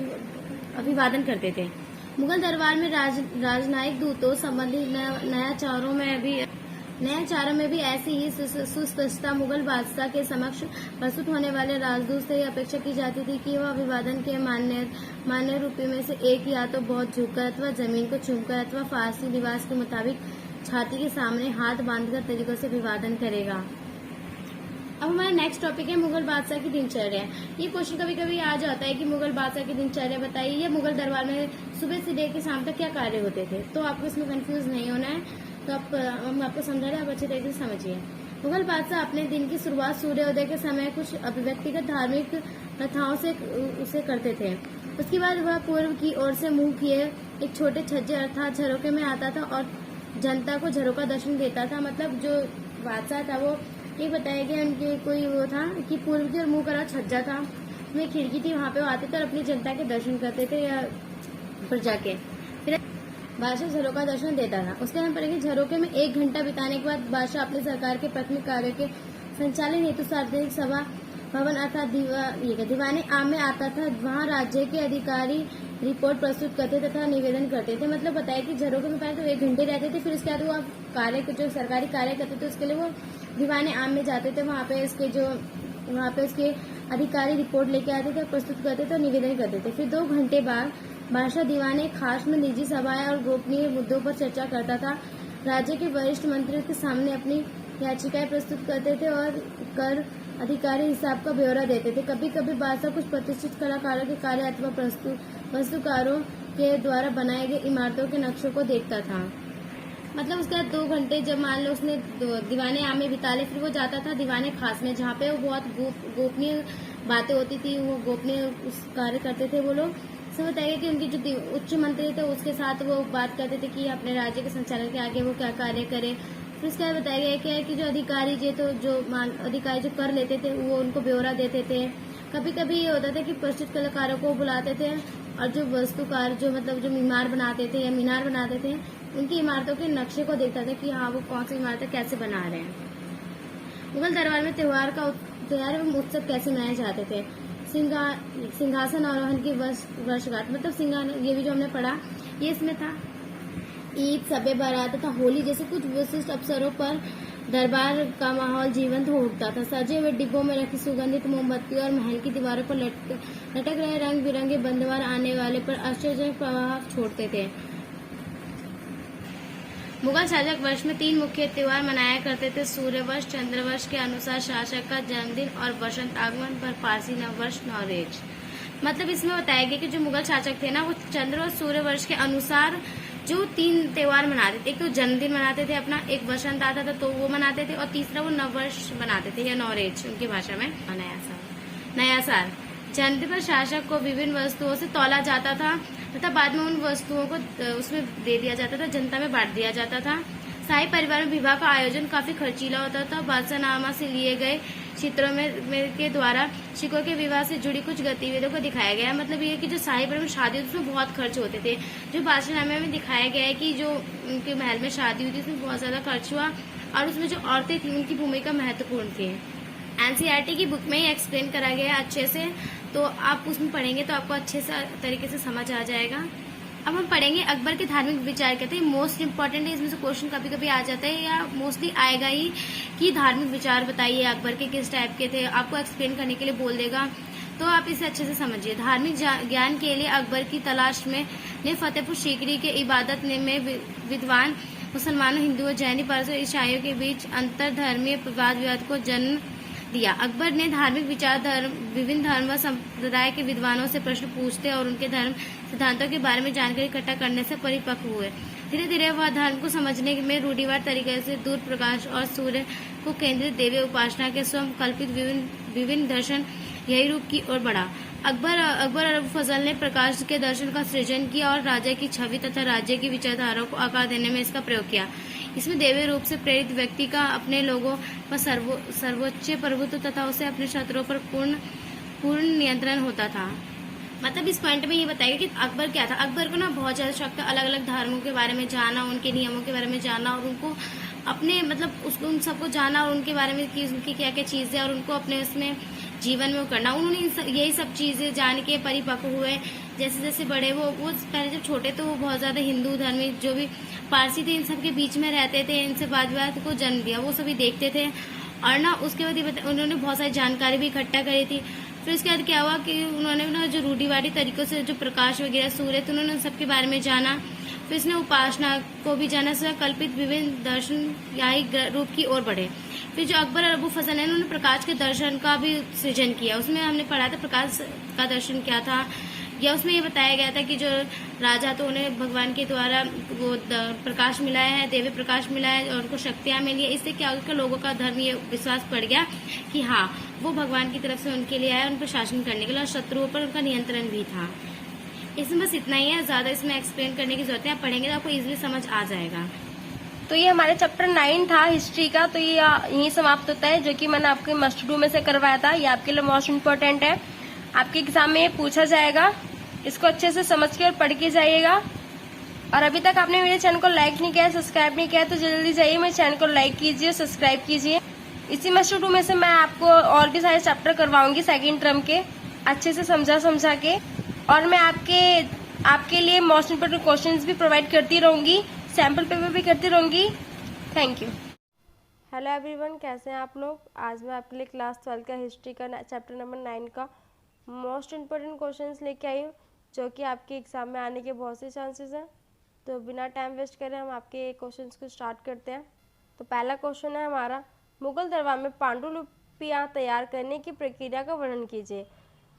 अभिवादन करते थे। मुगल दरबार में राजनयिक दूतों संबंधी नयाचारों में भी ऐसी ही सुस्पष्टता मुगल बादशाह के समक्ष प्रस्तुत होने वाले राजदूत से अपेक्षा की जाती थी कि वह अभिवादन के मान्य रूपों में से एक या तो बहुत झुककर अथवा जमीन को चूमकर अथवा फारसी रिवाज के मुताबिक छाती के सामने हाथ बांधकर तरीकों से अभिवादन करेगा। अब हमारा नेक्स्ट टॉपिक है मुगल बादशाह की दिनचर्या। ये क्वेश्चन कभी कभी आ जाता है कि मुगल बादशाह की दिनचर्या बताइए, या मुगल दरबार में सुबह से लेकर शाम तक क्या कार्य होते थे। तो आपको इसमें कंफ्यूज नहीं होना है, तो हम आपको समझा रहे हैं, आप अच्छे तरीके से समझिए। मुगल बादशाह अपने दिन की शुरुआत सूर्योदय के समय कुछ व्यक्तिगत धार्मिक प्रथाओं से उसे करते थे। उसके बाद वह पूर्व की ओर से मुंह किए एक छोटे छज्जे अर्थात झरोके में आता था और जनता को झरोका दर्शन देता था। मतलब जो बादशाह था वो ये बताया गया उनके कोई वो था कि पूर्व की ओर मुंह करा छज्जा था, उसमें खिड़की थी, वहां पे वो आते थे और अपनी जनता के दर्शन करते थे या प्रजा के। फिर बादशाह झरोका दर्शन देता था। उसके बाद पड़ेगी झरोके में 1 घंटा बिताने के बाद बादशाह अपने सरकार के प्राथमिक कार्य के संचालन हेतु सार्वजनिक सभा भवन अर्थात दीवाने आम में आता था। वहाँ राज्य के अधिकारी रिपोर्ट प्रस्तुत करते तथा निवेदन करते थे। मतलब बताया कि झरोके में पहले तो 1 घंटे रहते थे, फिर उसके बाद वो जो सरकारी कार्य करते थे उसके लिए वो दीवाने आम में जाते थे। वहाँ पे उसके अधिकारी रिपोर्ट लेके आते थे, प्रस्तुत करते थे और निवेदन करते थे। फिर 2 घंटे बाद बादशाह दीवाने खास में निजी सभाएं और गोपनीय मुद्दों पर चर्चा करता था। राज्य के वरिष्ठ मंत्रियों के सामने अपनी याचिकाएं प्रस्तुत करते थे और कर अधिकारी हिसाब का ब्यौरा देते थे। कभी कभी बादशाह कुछ प्रतिष्ठित कलाकारों के कार्य अथवा वास्तुकारों के द्वारा बनाए गए इमारतों के नक्शों को देखता था। मतलब उसके बाद 2 घंटे जब मान लो उसने दीवाने आम में बिता ले, फिर वो जाता था दीवाने खास में, जहाँ पे वो बहुत गोपनीय बातें होती थी, वो गोपनीय उस कार्य करते थे वो लोग। सब बताया कि उनके जो उच्च मंत्री थे उसके साथ वो बात करते थे कि अपने राज्य के संचालन के आगे वो क्या कार्य करे। फिर उसके बाद बताया गया क्या है कि जो अधिकारी अधिकारी जो कर लेते थे वो उनको ब्यौरा देते थे। कभी कभी ये होता था कि प्रसिद्ध कलाकारों को बुलाते थे और जो वास्तुकार जो मीनार बनाते थे उनकी इमारतों के नक्शे को देखता था कि हाँ वो कौन सी इमारतें कैसे बना रहे हैं। मुगल दरबार में त्योहार एवं उत्सव कैसे मनाए जाते थे। सिंहासन आरोहण की वर्षगांठ, मतलब सिंहासन, ये भी जो हमने पढ़ा ये इसमें था। ईद, शब बारात तथा होली जैसे कुछ विशिष्ट अवसरों पर दरबार का माहौल जीवंत हो उठता था। सजे हुए डिब्बों में रखी सुगंधित मोमबत्ती और महल की दीवारों पर लटक रहे रंग बिरंगे बंदवार आने वाले पर आश्चर्यजनक प्रभाव छोड़ते थे। मुगल शासक वर्ष में 3 मुख्य त्योहार मनाया करते थे। सूर्यवर्ष, चंद्रवर्ष के अनुसार शासक का जन्मदिन और वसंत आगमन पर पारसी नववर्ष नवरेज। मतलब इसमें बताया गया कि जो मुगल शासक थे ना वो चंद्र और सूर्यवर्ष के अनुसार जो 3 त्योहार मनाते थे। एक तो जन्मदिन मनाते थे अपना, एक वसंत आता था तो वो मनाते थे, और तीसरा वो नववर्ष मनाते थे या नवरेज उनकी भाषा में, नया साल। जन्मदिन पर शासक को विभिन्न वस्तुओं से तौला जाता था तथा बाद में उन वस्तुओं को उसमें दे दिया जाता था, जनता में बांट दिया जाता था। शाही परिवार में विवाह का आयोजन काफी खर्चीला होता था। बादशाहनामा से लिए गए चित्रों में के द्वारा सिखों के विवाह से जुड़ी कुछ गतिविधियों को दिखाया गया है। मतलब ये कि जो शाही परिवार में शादी होती थी उसमें बहुत खर्च होते थे। जो बादशाहनामे में दिखाया गया है कि जो उनके महल में शादी हुई थी उसमें बहुत ज्यादा खर्च हुआ, और उसमें जो औरतें थी उनकी भूमिका महत्वपूर्ण थी। एनसीईआरटी की बुक में ही एक्सप्लेन करा गया है अच्छे से, तो आप उसमें पढ़ेंगे तो आपको अच्छे से तरीके से समझ आ जाएगा। अब हम पढ़ेंगे अकबर के धार्मिक विचार कहते हैं। मोस्ट इंपॉर्टेंट है, इसमें से क्वेश्चन कभी कभी आ जाता है या मोस्टली आएगा ही कि धार्मिक विचार बताइए अकबर के किस टाइप के थे, आपको एक्सप्लेन करने के लिए बोल देगा, तो आप इसे अच्छे से समझिए। धार्मिक ज्ञान के लिए अकबर की तलाश में ने फतेहपुर सीकरी के इबादत में विद्वान मुसलमानों, हिंदुओं, जैनी, पारसी और ईसाइयों के बीच अंतर धर्मीय वाद विवाद को जन्म दिया। अकबर ने धार्मिक विचार विभिन्न धर्म व संप्रदाय के विद्वानों से प्रश्न पूछते और उनके धर्म सिद्धांतों के बारे में जानकारी इकट्ठा करने से परिपक्व हुए। धीरे धीरे वह धर्म को समझने में रूढ़िवार तरीके से दूर प्रकाश और सूर्य को केंद्रित देवी उपासना के स्वयं कल्पित विभिन्न दर्शन यही रूप की ओर बढ़ा। अकबर अरब फजल ने प्रकाश के दर्शन का सृजन किया और राजा की छवि तथा राज्य की विचारधारा को आकार देने में इसका प्रयोग किया। इसमें देवी रूप से प्रेरित व्यक्ति का अपने लोगों पर सर्वोच्च प्रभुत्व तथा उसे अपने शत्रुओं पर पूर्ण नियंत्रण होता था। मतलब इस पॉइंट में ये बताइए कि अकबर क्या था। अकबर को ना बहुत ज्यादा शौक था अलग अलग धर्मों के बारे में जानना, उनके नियमों के बारे में जानना, और उनको अपने उसको उन सबको जानना और उनके बारे में कि उनकी क्या क्या चीजें और उनको अपने उसमें जीवन में करना। उन्होंने यही सब चीजें जान के परिपक्व हुए। जैसे जैसे बड़े वो पहले जब छोटे तो वो बहुत ज्यादा हिंदू धर्मी जो भी पारसी थे इन सब के बीच में रहते थे, इनसे वाद विवाद को जन्म दिया, वो सभी देखते थे। और ना उसके बाद उन्होंने बहुत सारी जानकारी भी इकट्ठा करी थी। फिर उसके बाद क्या हुआ कि उन्होंने ना जो रूढ़िवादी तरीकों से जो प्रकाश वगैरह सूर्य थे उन्होंने सबके बारे में जाना। फिर इसने उपासना को भी जाना, से कल्पित विभिन्न दर्शन यही रूप की ओर बढ़े। फिर जो अकबर और अबू फजल है उन्होंने प्रकाश के दर्शन का भी सृजन किया। उसमें हमने पढ़ा था प्रकाश का दर्शन क्या था, या उसमें ये बताया गया था कि जो राजा तो उन्हें भगवान के द्वारा वो प्रकाश मिलाया है, देवी प्रकाश मिला है और उनको शक्तियां मिली है। इससे क्या होगा, लोगों का धर्म ये विश्वास पड़ गया कि हाँ वो भगवान की तरफ से उनके लिए आया, उन पर शासन करने के लिए, और शत्रुओं पर उनका नियंत्रण भी था। इसमें बस इतना ही है, ज्यादा इसमें एक्सप्लेन करने की जरूरत है। आप पढ़ेंगे तो आपको इजीली समझ आ जाएगा। तो ये हमारे चैप्टर 9 था हिस्ट्री का, तो ये यहीं समाप्त होता है, जो कि मैंने आपके मस्ट डू में से करवाया था। ये आपके लिए मोस्ट इम्पोर्टेंट है, आपके एग्जाम में ये पूछा जाएगा। इसको अच्छे से समझ के और पढ़ के जाइएगा। और अभी तक आपने मेरे चैनल को लाइक नहीं किया, सब्सक्राइब नहीं किया, तो जल्दी जाइए मेरे चैनल को लाइक कीजिए, सब्सक्राइब कीजिए। इसी मस्ट डू में से मैं आपको और भी सारे चैप्टर करवाऊंगी सेकेंड टर्म के, अच्छे से समझा के। और मैं आपके लिए मोस्ट इम्पोर्टेंट क्वेश्चंस भी प्रोवाइड करती रहूंगी, सैम्पल पेपर भी करती रहूंगी। Thank you. हेलो एवरीवन, कैसे हैं आप लोग। आज मैं आपके लिए क्लास 12 का हिस्ट्री का चैप्टर नंबर 9 का मोस्ट इम्पोर्टेंट क्वेश्चंस लेके आई हूँ, जो कि आपके एग्जाम में आने के बहुत से चांसेस हैं। तो बिना टाइम वेस्ट करे हम आपके क्वेश्चंस को स्टार्ट करते हैं। तो पहला क्वेश्चन है हमारा, मुगल दरबार में पांडुलिपियाँ तैयार करने की प्रक्रिया का वर्णन कीजिए।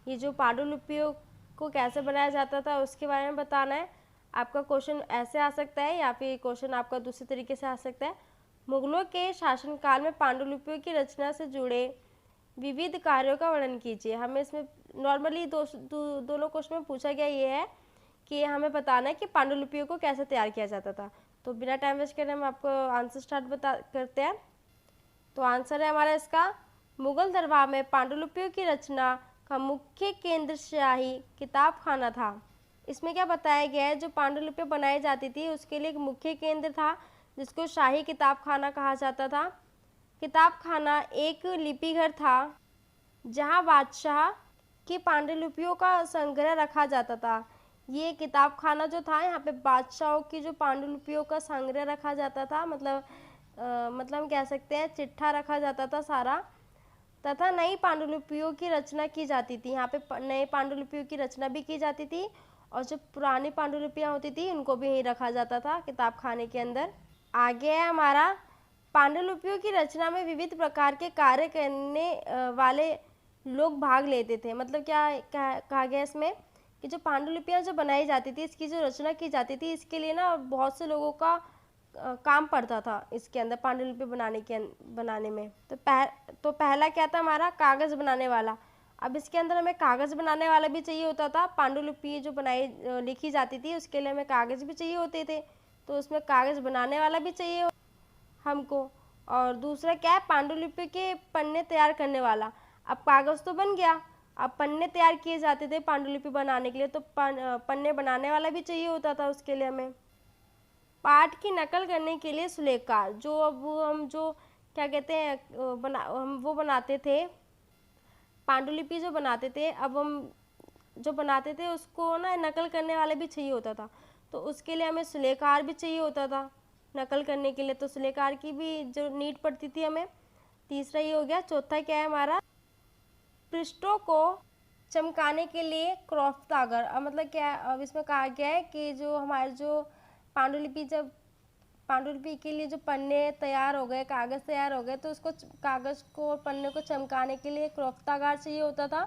ये जो पांडुलिपियों को कैसे बनाया जाता था उसके बारे में बताना है। आपका क्वेश्चन ऐसे आ सकता है या फिर क्वेश्चन आपका दूसरे तरीके से आ सकता है। मुगलों के शासनकाल में पांडुलिपियों की रचना से जुड़े विविध कार्यों का वर्णन कीजिए। हमें इसमें नॉर्मली दोनों क्वेश्चन में पूछा गया ये है कि हमें बताना है कि पांडुलिपियों को कैसे तैयार किया जाता था। तो बिना टाइम वेस्ट करे हम आपको आंसर स्टार्ट करते हैं। तो आंसर है हमारा इसका, मुगल दरबार में पांडुलिपियों की रचना का मुख्य केंद्र शाही किताब खाना था। इसमें क्या बताया गया है, जो पांडुलिपियाँ बनाई जाती थी उसके लिए एक मुख्य केंद्र था जिसको शाही किताब खाना कहा जाता था। किताब खाना एक लिपि घर था जहाँ बादशाह की पांडुलिपियों का संग्रह रखा जाता था। ये किताब खाना जो था यहाँ पे बादशाहों की जो पांडुलिपियों का संग्रह रखा जाता था, मतलब हम कह सकते हैं चिट्ठा रखा जाता था सारा, तथा नई पांडुलिपियों की रचना की जाती थी। यहाँ पे नए पांडुलिपियों की रचना भी की जाती थी और जो पुरानी पांडुलिपियाँ होती थी उनको भी यहीं रखा जाता था किताब खाने के अंदर। आगे है हमारा, पांडुलिपियों की रचना में विविध प्रकार के कार्य करने वाले लोग भाग लेते थे। मतलब क्या कहा गया इसमें कि जो पांडुलिपियाँ जो बनाई जाती थी, इसकी जो रचना की जाती थी, इसके लिए ना बहुत से लोगों का काम पड़ता था इसके अंदर पांडुलिपि बनाने में। तो पहला क्या था हमारा, कागज़ बनाने वाला। अब इसके अंदर हमें कागज़ बनाने वाला भी चाहिए होता था। पांडुलिपि जो लिखी जाती थी उसके लिए हमें कागज़ भी चाहिए होते थे, तो उसमें कागज़ बनाने वाला भी चाहिए हमको। और दूसरा क्या है, पांडुलिपि के पन्ने तैयार करने वाला। अब कागज़ तो बन गया, अब पन्ने तैयार किए जाते थे पांडुलिपि बनाने के लिए, तो पन्ने बनाने वाला भी चाहिए होता था उसके लिए हमें। पाठ की नकल करने के लिए सुलेखकार, जो अब हम जो क्या कहते हैं हम वो बनाते थे, पांडुलिपि जो बनाते थे, अब हम जो बनाते थे उसको ना नकल करने वाला भी चाहिए होता था, तो उसके लिए हमें सुलेखकार भी चाहिए होता था नकल करने के लिए, तो सुलेखकार की भी जो नीड पड़ती थी हमें। तीसरा ये हो गया। चौथा क्या है हमारा, पृष्ठों को चमकाने के लिए क्रॉफ्तागर। अब मतलब क्या है, अब इसमें कहा गया है कि जो हमारे जो पांडुलिपि के लिए जो पन्ने तैयार हो गए, कागज़ तैयार हो गए, तो उसको कागज़ को और पन्ने को चमकाने के लिए क्रॉफ्तागर चाहिए होता था।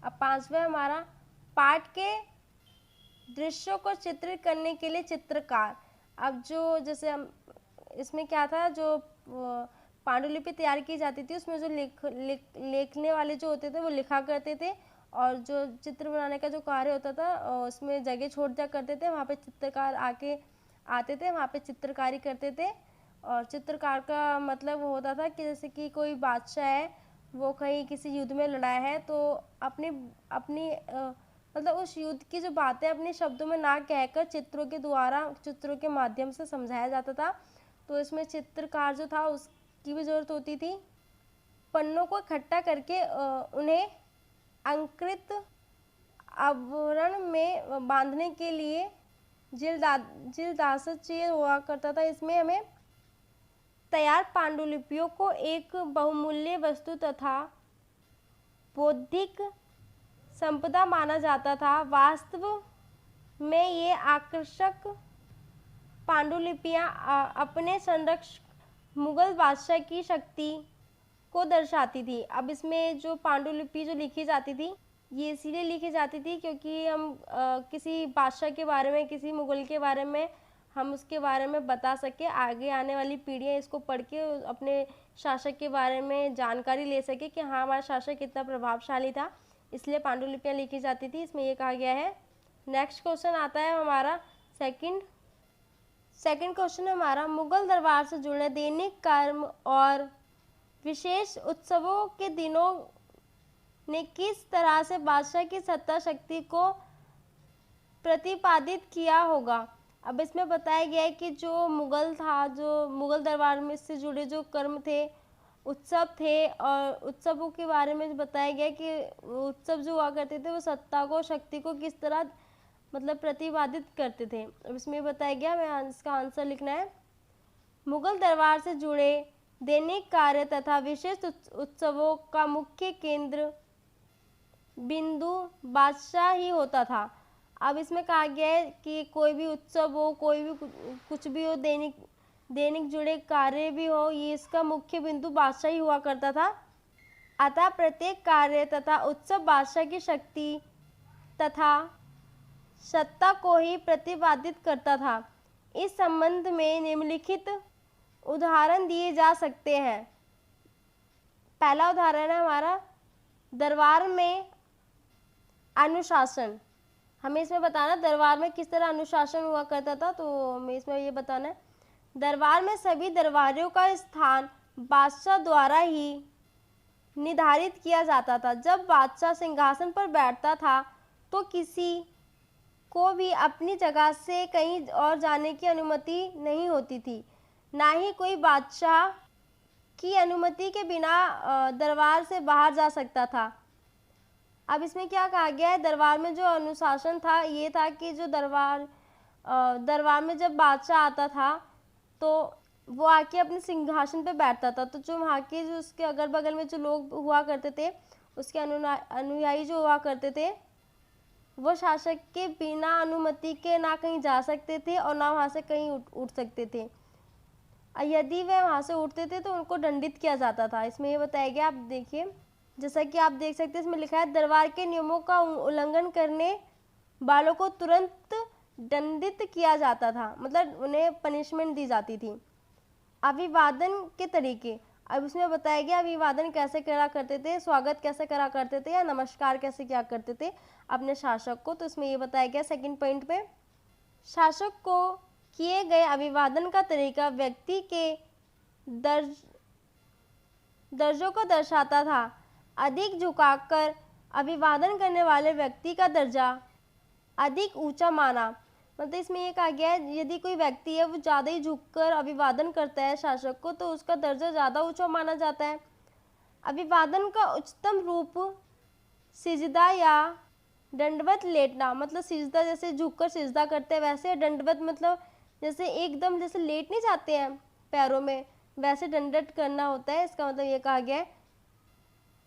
अब पांचवा हमारा, पाठ के दृश्यों को चित्रित करने के लिए चित्रकार। अब जो जैसे हम इसमें क्या था, जो पांडुलिपि तैयार की जाती थी उसमें जो लिखने वाले जो होते थे वो लिखा करते थे, और जो चित्र बनाने का जो कार्य होता था उसमें जगह छोड़ दिया करते थे, वहाँ पे चित्रकार आते थे, वहाँ पे चित्रकारी करते थे। और चित्रकार का मतलब होता था कि जैसे कि कोई बादशाह है, वो कहीं किसी युद्ध में लड़ा है, तो अपनी मतलब उस युद्ध की जो बातें अपने शब्दों में ना कहकर चित्रों के द्वारा, चित्रों के माध्यम से समझाया जाता था। तो इसमें चित्रकार जो था उसकी भी ज़रूरत होती थी। पन्नों को इकट्ठा करके उन्हें अंकृत आवरण में बांधने के लिए जिलदासत चाहिए हुआ करता था। इसमें हमें तैयार पांडुलिपियों को एक बहुमूल्य वस्तु तथा बौद्धिक संपदा माना जाता था। वास्तव में ये आकर्षक पांडुलिपियाँ अपने संरक्षक मुगल बादशाह की शक्ति को दर्शाती थी। अब इसमें जो पांडुलिपि जो लिखी जाती थी, ये इसीलिए लिखी जाती थी क्योंकि हम किसी बादशाह के बारे में, किसी मुगल के बारे में हम उसके बारे में बता सके, आगे आने वाली पीढ़ियाँ इसको पढ़ के अपने शासक के बारे में जानकारी ले सके कि हाँ हमारा शासक कितना प्रभावशाली था, इसलिए पांडुलिपियाँ लिखी जाती थी। इसमें ये कहा गया है। नेक्स्ट क्वेश्चन आता है हमारा सेकंड क्वेश्चन है हमारा, मुगल दरबार से जुड़े दैनिक कर्म और विशेष उत्सवों के दिनों ने किस तरह से बादशाह की सत्ता शक्ति को प्रतिपादित किया होगा। अब इसमें बताया गया है कि जो मुगल था, जो मुगल दरबार में से जुड़े जो कर्म थे, उत्सव थे, और उत्सवों के बारे में बताया गया कि उत्सव जो हुआ करते थे वो सत्ता को, शक्ति को किस तरह मतलब प्रतिपादित करते थे। अब इसमें बताया गया, हमें इसका आंसर लिखना है। मुगल दरबार से जुड़े दैनिक कार्य तथा विशेष उत्सवों का मुख्य केंद्र बिंदु बादशाह ही होता था। अब इसमें कहा गया है कि कोई भी उत्सव हो, कोई भी कुछ भी हो, दैनिक जुड़े कार्य भी हो, ये इसका मुख्य बिंदु बादशाह ही हुआ करता था। अतः प्रत्येक कार्य तथा उत्सव बादशाह की शक्ति तथा सत्ता को ही प्रतिपादित करता था। इस संबंध में निम्नलिखित उदाहरण दिए जा सकते हैं। पहला उदाहरण है हमारा दरबार में अनुशासन। हमें इसमें बताना दरबार में किस तरह अनुशासन हुआ करता था, तो हमें इसमें ये बताना है। दरबार में सभी दरबारियों का स्थान बादशाह द्वारा ही निर्धारित किया जाता था। जब बादशाह सिंहासन पर बैठता था तो किसी को भी अपनी जगह से कहीं और जाने की अनुमति नहीं होती थी, ना ही कोई बादशाह की अनुमति के बिना दरबार से बाहर जा सकता था। अब इसमें क्या कहा गया है, दरबार में जो अनुशासन था ये था कि जो दरबार में जब बादशाह आता था तो वो आके अपने सिंहासन पे बैठता था, तो जो वहाँ के जो उसके अगल बगल में जो लोग हुआ करते थे, उसके अनुयायी जो हुआ करते थे, वो शासक के बिना अनुमति के ना कहीं जा सकते थे और ना वहाँ से कहीं उठ सकते थे। यदि वे वहाँ से उठते थे तो उनको दंडित किया जाता था। इसमें ये बताया गया, आप देखिए जैसा कि आप देख सकते हैं इसमें लिखा है दरबार के नियमों का उल्लंघन करने वालों को तुरंत दंडित किया जाता था, मतलब उन्हें पनिशमेंट दी जाती थी। अभिवादन के तरीके, अब इसमें बताया गया अभिवादन कैसे करा करते थे, स्वागत कैसे करा करते थे या नमस्कार कैसे किया करते थे अपने शासक को। तो इसमें ये बताया गया सेकंड पॉइंट पे, शासक को किए गए अभिवादन का तरीका व्यक्ति के दर्जों को दर्शाता था। अधिक झुकाकर अभिवादन करने वाले व्यक्ति का दर्जा अधिक ऊंचा माना, मतलब इसमें ये कहा गया है यदि कोई व्यक्ति है वो ज़्यादा ही झुककर अभिवादन करता है शासक को तो उसका दर्जा ज़्यादा ऊंचा माना जाता है। अभिवादन का उच्चतम रूप सिजदा या दंडवत लेटना, मतलब सिजदा जैसे झुककर सिजदा करते हैं वैसे, दंडवत मतलब जैसे एकदम जैसे लेट नहीं जाते हैं पैरों में, वैसे दंडवत करना होता है। इसका मतलब ये कहा गया है।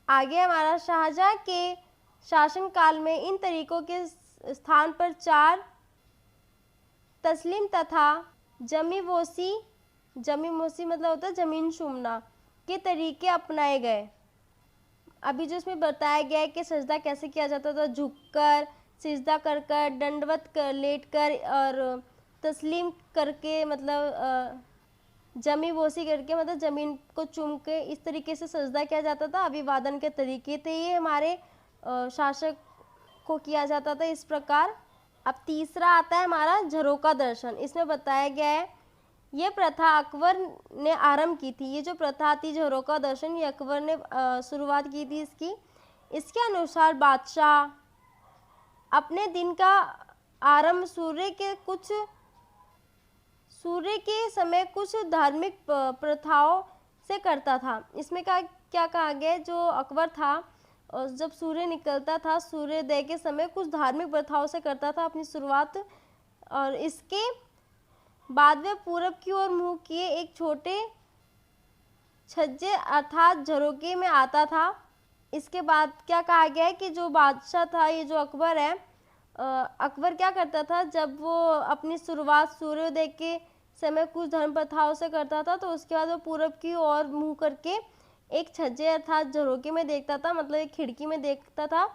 आगे हमारा शाहजहां के शासनकाल में इन तरीकों के स्थान पर 4 तस्लीम तथा जमीवोसी मतलब होता है जमीन चूमना के तरीके अपनाए गए। अभी जो इसमें बताया गया है कि सजदा कैसे किया जाता था, झुककर, सिजदा कर कर, दंडवत कर, लेट कर और तस्लीम करके, मतलब जमीवोसी करके, मतलब ज़मीन को चूम के इस तरीके से सजदा किया जाता था। अभिवादन के तरीके थे ये हमारे शासक को किया जाता था इस प्रकार। अब तीसरा आता है हमारा झरोका दर्शन। इसमें बताया गया है ये प्रथा अकबर ने आरंभ की थी। ये जो प्रथा थी झरोका दर्शन, ये अकबर ने शुरुआत की थी इसकी। इसके अनुसार बादशाह अपने दिन का आरंभ सूर्य के समय कुछ धार्मिक प्रथाओं से करता था। इसमें क्या कहा गया, जो अकबर था और जब सूर्य निकलता था सूर्योदय के समय कुछ धार्मिक प्रथाओं से करता था अपनी शुरुआत, और इसके बाद में पूरब की ओर मुंह किए एक छोटे छज्जे अर्थात झरोके में आता था। इसके बाद क्या कहा गया है कि जो बादशाह था, ये जो अकबर है, अकबर क्या करता था जब वो अपनी शुरुआत सूर्योदय के समय कुछ धर्म प्रथाओं से करता था तो उसके बाद वो पूरब की ओर मुंह करके एक छज्जे अर्थात झरोके में देखता था, मतलब एक खिड़की में देखता था।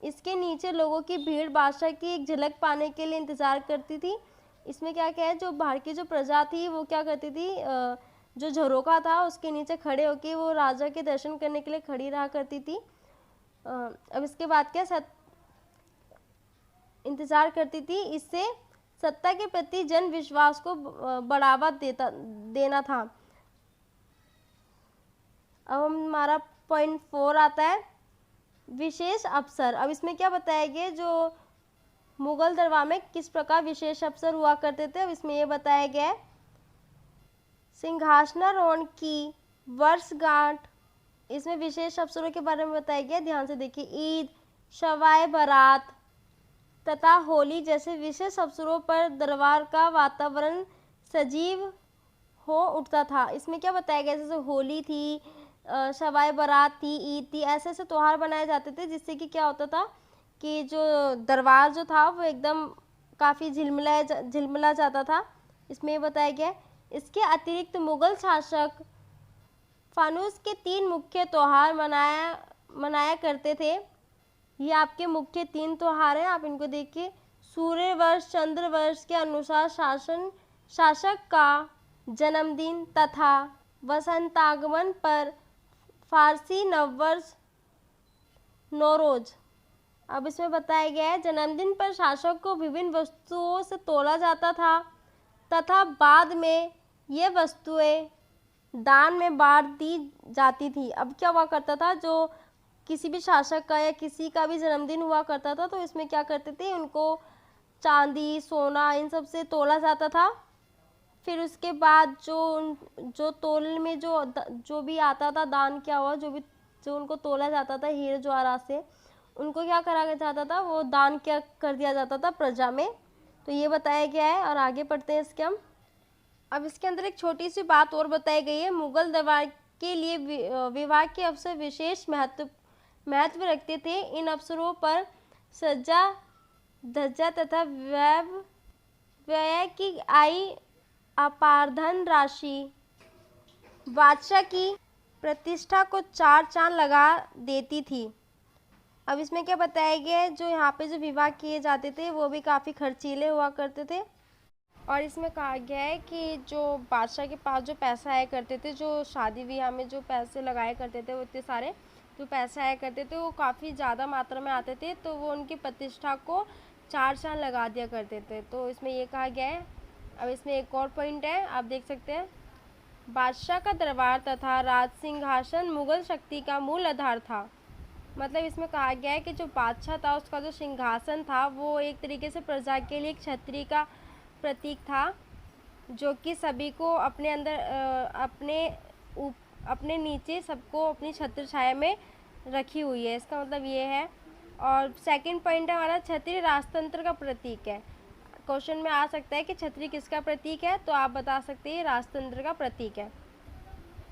इसके नीचे लोगों की भीड़ बादशाह की एक झलक पाने के लिए इंतजार करती थी। इसमें क्या है, जो बाहर की जो प्रजा थी वो क्या करती थी, जो झरोका था उसके नीचे खड़े होके वो राजा के दर्शन करने के लिए खड़ी रहा करती थी। अब इसके बाद क्या इंतजार करती थी, इससे सत्ता के प्रति जन विश्वास को बढ़ावा देना था। अब हमारा पॉइंट 4 आता है विशेष अवसर। अब इसमें क्या बताया गया, जो मुगल दरबार में किस प्रकार विशेष अवसर हुआ करते थे। अब इसमें ये बताया गया है सिंहासनारोहण की वर्षगांठ, इसमें विशेष अवसरों के बारे में बताया गया। ध्यान से देखिए, ईद, शवाए बारात तथा होली जैसे विशेष अवसरों पर दरबार का वातावरण सजीव हो उठता था। इसमें क्या बताया गया, जैसे होली थी, शवाए बारात थी, ईद थी, ऐसे ऐसे त्यौहार बनाए जाते थे जिससे कि क्या होता था कि जो दरबार जो था वो एकदम काफ़ी झिलमिला जाता था। इसमें ये बताया गया। इसके अतिरिक्त मुगल शासक फानूस के 3 मुख्य त्योहार मनाया करते थे। ये आपके मुख्य 3 त्योहार हैं, आप इनको देखिए। सूर्य वर्ष चंद्र वर्ष के अनुसार शासक का जन्मदिन तथा वसंतागमन पर फारसी नववर्ष नौरोज। अब इसमें बताया गया है जन्मदिन पर शासक को विभिन्न वस्तुओं से तोला जाता था तथा बाद में ये वस्तुएं दान में बांट दी जाती थी। अब क्या हुआ करता था, जो किसी भी शासक का या किसी का भी जन्मदिन हुआ करता था तो इसमें क्या करते थे, उनको चांदी सोना इन सब से तोला जाता था। फिर उसके बाद जो तोलने में जो भी आता था, दान क्या हुआ, जो उनको तोला जाता था हीरे जवाहरात से, उनको क्या करा जाता था, वो दान क्या कर दिया जाता था प्रजा में। तो ये बताया गया है। और आगे पढ़ते हैं इसके हम। अब इसके अंदर एक छोटी सी बात और बताई गई है। मुगल दरबार के लिए विवाह के अवसर विशेष महत्व रखते थे। इन अवसरों पर सज्जा धज्जा तथा व्यय की आई अपारधन राशि बादशाह की प्रतिष्ठा को 4 चांद लगा देती थी। अब इसमें क्या बताया गया है, जो यहाँ पे जो विवाह किए जाते थे वो भी काफ़ी खर्चीले हुआ करते थे। और इसमें कहा गया है कि जो बादशाह के पास जो पैसा आया करते थे, जो शादी विवाह में जो पैसे लगाया करते थे, वो इतने सारे जो पैसे आया करते थे वो काफ़ी ज़्यादा मात्रा में आते थे, तो वो उनकी प्रतिष्ठा को 4 चांद लगा दिया करते थे। तो इसमें ये कहा गया है। अब इसमें एक और पॉइंट है, आप देख सकते हैं। बादशाह का दरबार तथा राज सिंहासन मुगल शक्ति का मूल आधार था। मतलब इसमें कहा गया है कि जो बादशाह था उसका जो सिंहासन था वो एक तरीके से प्रजा के लिए एक छतरी का प्रतीक था, जो कि सभी को अपने अंदर अपने नीचे सबको अपनी छत्र छाया में रखी हुई है। इसका मतलब ये है। और सेकंड पॉइंट है हमारा, छतरी राजतंत्र का प्रतीक है। क्वेश्चन में आ सकता है कि छतरी किसका प्रतीक है, तो आप बता सकते हैं राजतंत्र का प्रतीक है।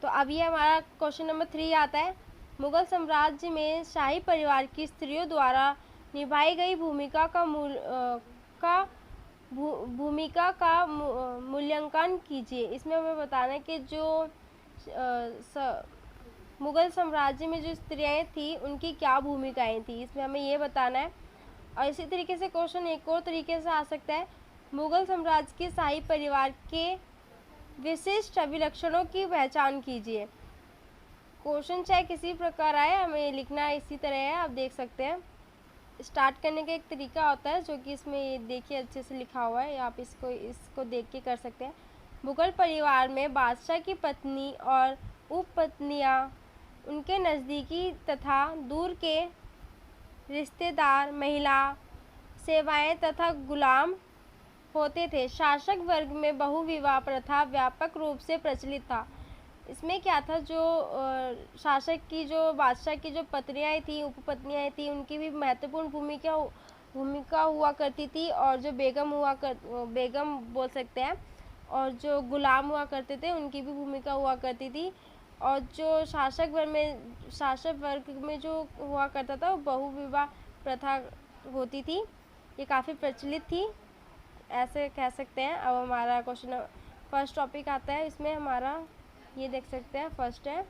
तो अब ये हमारा क्वेश्चन नंबर 3 आता है। मुगल साम्राज्य में शाही परिवार की स्त्रियों द्वारा निभाई गई भूमिका का मूल्यांकन कीजिए। इसमें हमें बताना है कि जो मुगल साम्राज्य में जो स्त्रियां थी उनकी क्या भूमिकाएं थी, इसमें हमें ये बताना है। और इसी तरीके से क्वेश्चन एक और तरीके से आ सकता है, मुगल साम्राज्य के शाही परिवार के विशिष्ट अभिलक्षणों की पहचान कीजिए। क्वेश्चन चाहे किसी प्रकार आए, हमें लिखना इसी तरह है, आप देख सकते हैं। स्टार्ट करने का एक तरीका होता है जो कि इसमें देखिए अच्छे से लिखा हुआ है, आप इसको देख के कर सकते हैं। मुगल परिवार में बादशाह की पत्नी और उपपत्नियां, उनके नज़दीकी तथा दूर के रिश्तेदार, महिला सेवाएं तथा गुलाम होते थे। शासक वर्ग में बहुविवाह प्रथा व्यापक रूप से प्रचलित था। इसमें क्या था, जो शासक की जो बादशाह की जो पत्नियाँ थी, उपपत्नियाँ थी, उनकी भी महत्वपूर्ण भूमिका हुआ करती थी। और जो बेगम बोल सकते हैं, और जो गुलाम हुआ करते थे उनकी भी भूमिका हुआ करती थी। और जो शासक वर्ग में जो हुआ करता था वो बहुविवाह प्रथा होती थी, ये काफ़ी प्रचलित थी, ऐसे कह सकते हैं। अब हमारा क्वेश्चन फर्स्ट टॉपिक आता है, इसमें हमारा ये देख सकते हैं फर्स्ट है,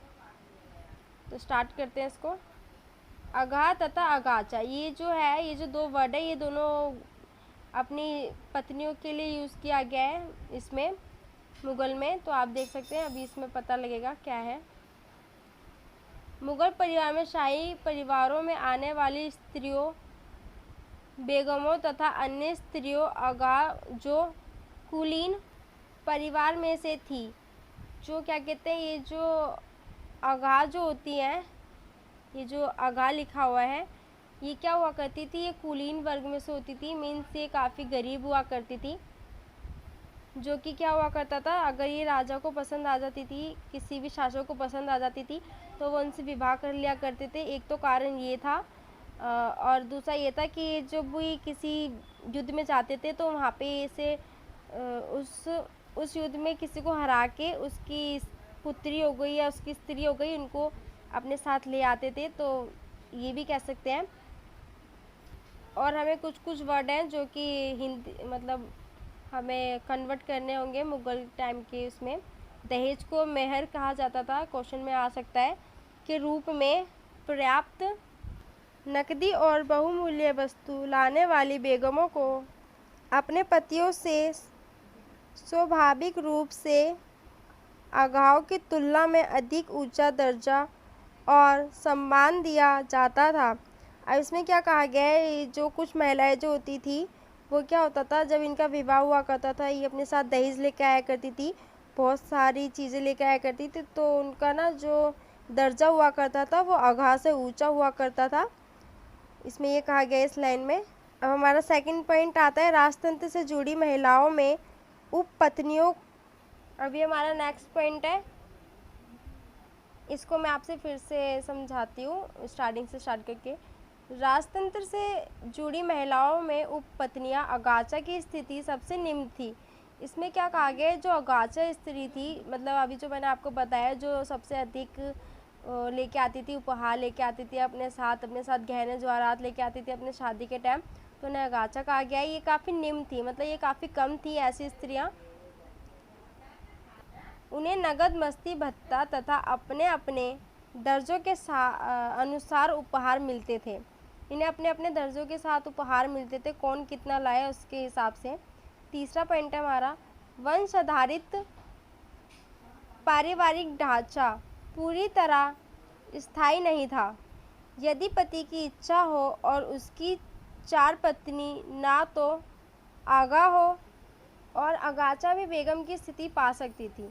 तो स्टार्ट करते हैं इसको। अगाह तथा अगाचा, ये जो 2 वर्ड है, ये दोनों अपनी पत्नियों के लिए यूज़ किया गया है इसमें मुगल में, तो आप देख सकते हैं। अभी इसमें पता लगेगा क्या है। मुगल परिवार में शाही परिवारों में आने वाली स्त्रियों, बेगमों तथा अन्य स्त्रियों अगाह जो कुलीन परिवार में से थी, जो क्या कहते हैं, ये जो अगाह जो होती हैं, ये जो अगाह लिखा हुआ है, ये क्या हुआ करती थी, ये कुलीन वर्ग में से होती थी। मीन्स ये काफ़ी गरीब हुआ करती थी, जो कि क्या हुआ करता था, अगर ये राजा को पसंद आ जाती थी, किसी भी शासक को पसंद आ जाती थी, तो वो उनसे विवाह कर लिया करते थे। एक तो कारण ये था, और दूसरा ये था कि जब भी किसी युद्ध में जाते थे तो वहाँ पे ऐसे उस युद्ध में किसी को हरा के उसकी पुत्री हो गई या उसकी स्त्री हो गई, उनको अपने साथ ले आते थे, तो ये भी कह सकते हैं। और हमें कुछ वर्ड हैं जो कि हिंदी मतलब हमें कन्वर्ट करने होंगे मुगल टाइम के उसमें, दहेज को मेहर कहा जाता था, क्वेश्चन में आ सकता है, के रूप में पर्याप्त नकदी और बहुमूल्य वस्तु लाने वाली बेगमों को अपने पतियों से स्वाभाविक रूप से अगाव की तुलना में अधिक ऊंचा दर्जा और सम्मान दिया जाता था। अब इसमें क्या कहा गया है, जो कुछ महिलाएं जो होती थी वो क्या होता था, जब इनका विवाह हुआ करता था ये अपने साथ दहेज लेकर आया करती थी, बहुत सारी चीज़ें लेकर आया करती थी, तो उनका ना जो दर्जा हुआ करता था वो अगाह से ऊंचा हुआ करता था। इसमें ये कहा गया इस लाइन में। अब हमारा सेकंड पॉइंट आता है राजतंत्र से जुड़ी महिलाओं में उपपत्नियों। अभी हमारा नेक्स्ट पॉइंट है, इसको मैं आपसे फिर से समझाती हूँ स्टार्टिंग से स्टार्ट करके। राजतंत्र से जुड़ी महिलाओं में उपपत्नियां अगाचा की स्थिति सबसे निम्न थी। इसमें क्या कहा गया है, जो अगाचा स्त्री थी, मतलब अभी जो मैंने आपको बताया, जो सबसे अधिक लेके आती थी, उपहार लेके आती थी अपने साथ गहने जवाहरात लेके आती थी अपने शादी के टाइम, तो उन्हें अगाचा कहा गया है। ये काफ़ी निम्न थी, मतलब ये काफ़ी कम थी ऐसी स्त्रियां। उन्हें नगद मस्ती भत्ता तथा अपने अपने दर्जों के अनुसार उपहार मिलते थे। इन्हें अपने अपने दर्जों के साथ उपहार मिलते थे, कौन कितना लाए उसके हिसाब से। तीसरा पॉइंट है हमारा, वंश आधारित पारिवारिक ढांचा पूरी तरह स्थायी नहीं था। यदि पति की इच्छा हो और उसकी 4 पत्नी ना तो आगा हो और अगाचा भी बेगम की स्थिति पा सकती थी।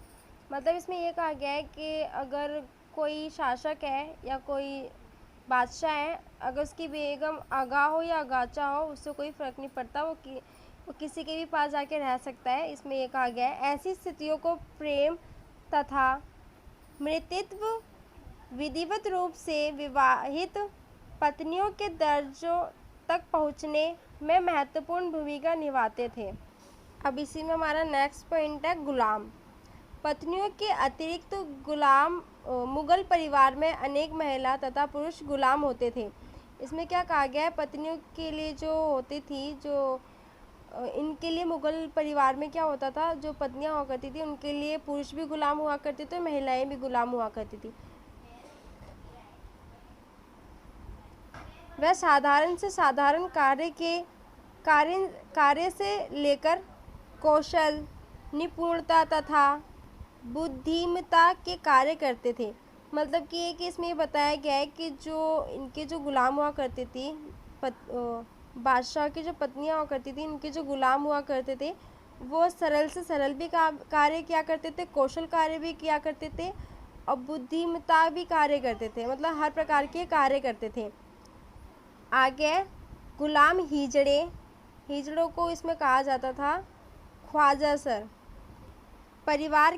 मतलब इसमें यह कहा गया है कि अगर कोई शासक है या कोई बादशाह है, अगर उसकी बेगम आगा हो या अगाचा हो उससे कोई फ़र्क नहीं पड़ता, वो किसी के भी पास जाके रह सकता है। इसमें यह कहा गया है ऐसी स्थितियों को प्रेम तथा मृतत्व विधिवत रूप से विवाहित पत्नियों के दर्जों तक पहुँचने में महत्वपूर्ण भूमिका निभाते थे। अब इसी में हमारा नेक्स्ट पॉइंट है गुलाम। पत्नियों के अतिरिक्त गुलाम मुगल परिवार में अनेक महिला तथा पुरुष गुलाम होते थे। इसमें क्या कहा गया है, पत्नियों के लिए जो होती थी, जो इनके लिए मुगल परिवार में क्या होता था, जो पत्नियां हुआ करती थी उनके लिए पुरुष भी गुलाम हुआ करते थे, महिलाएं भी गुलाम हुआ करती थी। वह साधारण से साधारण कार्य से लेकर कौशल, निपुणता तथा बुद्धिमत्ता के कार्य करते थे। मतलब कि एक इसमें बताया गया है कि जो इनके जो गुलाम हुआ करती थी, बादशाह की जो पत्नियां हुआ करती थी, इनके जो गुलाम हुआ करते थे वो सरल से सरल भी कार्य किया करते थे, कौशल कार्य भी किया करते थे और बुद्धिमत्ता भी कार्य करते थे, मतलब हर प्रकार के कार्य करते थे। आगे गुलाम हिजड़ों को इसमें कहा जाता था ख्वाजा सर। परिवार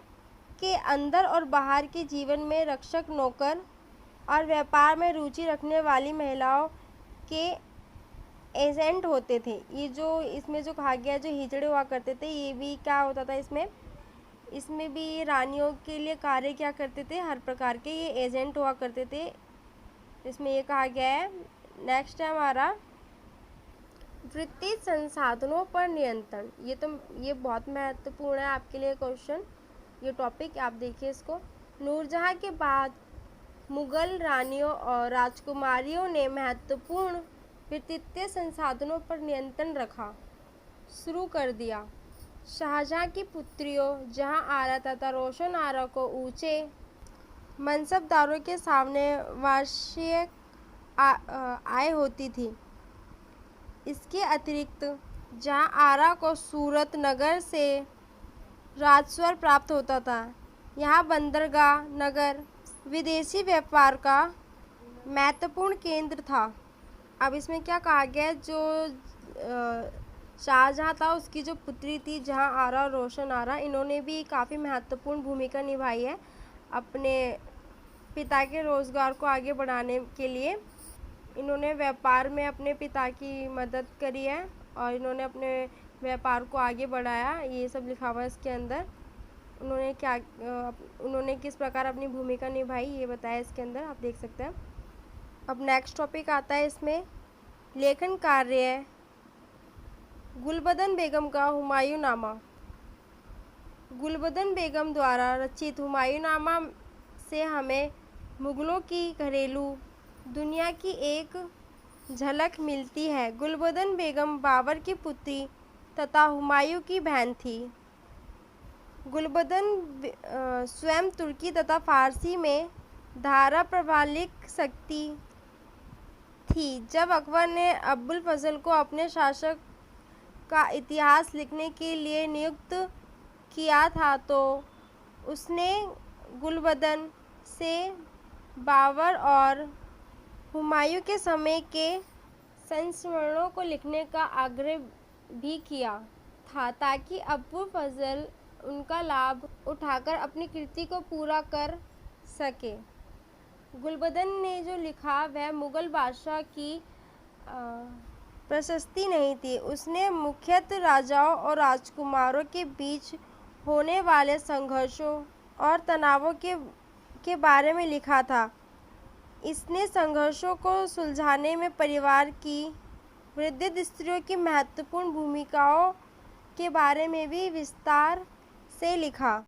के अंदर और बाहर के जीवन में रक्षक, नौकर और व्यापार में रुचि रखने वाली महिलाओं के एजेंट होते थे। ये जो इसमें जो कहा गया, जो हिजड़े हुआ करते थे, ये भी क्या होता था, इसमें भी रानियों के लिए कार्य क्या करते थे, हर प्रकार के ये एजेंट हुआ करते थे, इसमें ये कहा गया है। नेक्स्ट है हमारा वित्तीय संसाधनों पर नियंत्रण। ये बहुत महत्वपूर्ण है आपके लिए क्वेश्चन, ये टॉपिक आप देखिए इसको। नूरजहां के बाद मुगल रानियों और राजकुमारियों ने महत्वपूर्ण वित्तीय संसाधनों पर नियंत्रण रखा शुरू कर दिया। शाहजहां की पुत्रियों जहां आरा तथा रोशन आरा को ऊंचे मनसबदारों के सामने वार्षिक आय होती थी। इसके अतिरिक्त जहां आरा को सूरत नगर से राजस्व प्राप्त होता था, यहाँ बंदरगाह नगर विदेशी व्यापार का महत्वपूर्ण केंद्र था। अब इसमें क्या कहा गया, जो शाहजहां था उसकी जो पुत्री थी जहां आरा और रोशन आरा, इन्होंने भी काफ़ी महत्वपूर्ण भूमिका निभाई है अपने पिता के रोज़गार को आगे बढ़ाने के लिए। इन्होंने व्यापार में अपने पिता की मदद करी है और इन्होंने अपने व्यापार को आगे बढ़ाया, ये सब लिखा हुआ है इसके अंदर। उन्होंने किस प्रकार अपनी भूमिका निभाई ये बताया इसके अंदर, आप देख सकते हैं। अब नेक्स्ट टॉपिक आता है इसमें लेखन कार्य, गुलबदन बेगम का हुमायूं नामा। गुलबदन बेगम द्वारा रचित हुमायूंनामा से हमें मुगलों की घरेलू दुनिया की एक झलक मिलती है। गुलबदन बेगम बाबर की पुत्री तथा हुमायूं की बहन थी। गुलबदन स्वयं तुर्की तथा फारसी में धारा प्रवाह लिख सकती थी। जब अकबर ने अबुल फजल को अपने शासक का इतिहास लिखने के लिए नियुक्त किया था तो उसने गुलबदन से बाबर और हुमायूं के समय के संस्मरणों को लिखने का आग्रह भी किया था ताकि अबुल फजल उनका लाभ उठाकर अपनी कृति को पूरा कर सके। गुलबदन ने जो लिखा वह मुगल बादशाह की प्रशस्ति नहीं थी। उसने मुख्यतः राजाओं और राजकुमारों के बीच होने वाले संघर्षों और तनावों के बारे में लिखा था। इसने संघर्षों को सुलझाने में परिवार की वृद्ध स्त्रियों की महत्वपूर्ण भूमिकाओं के बारे में भी विस्तार से लिखा।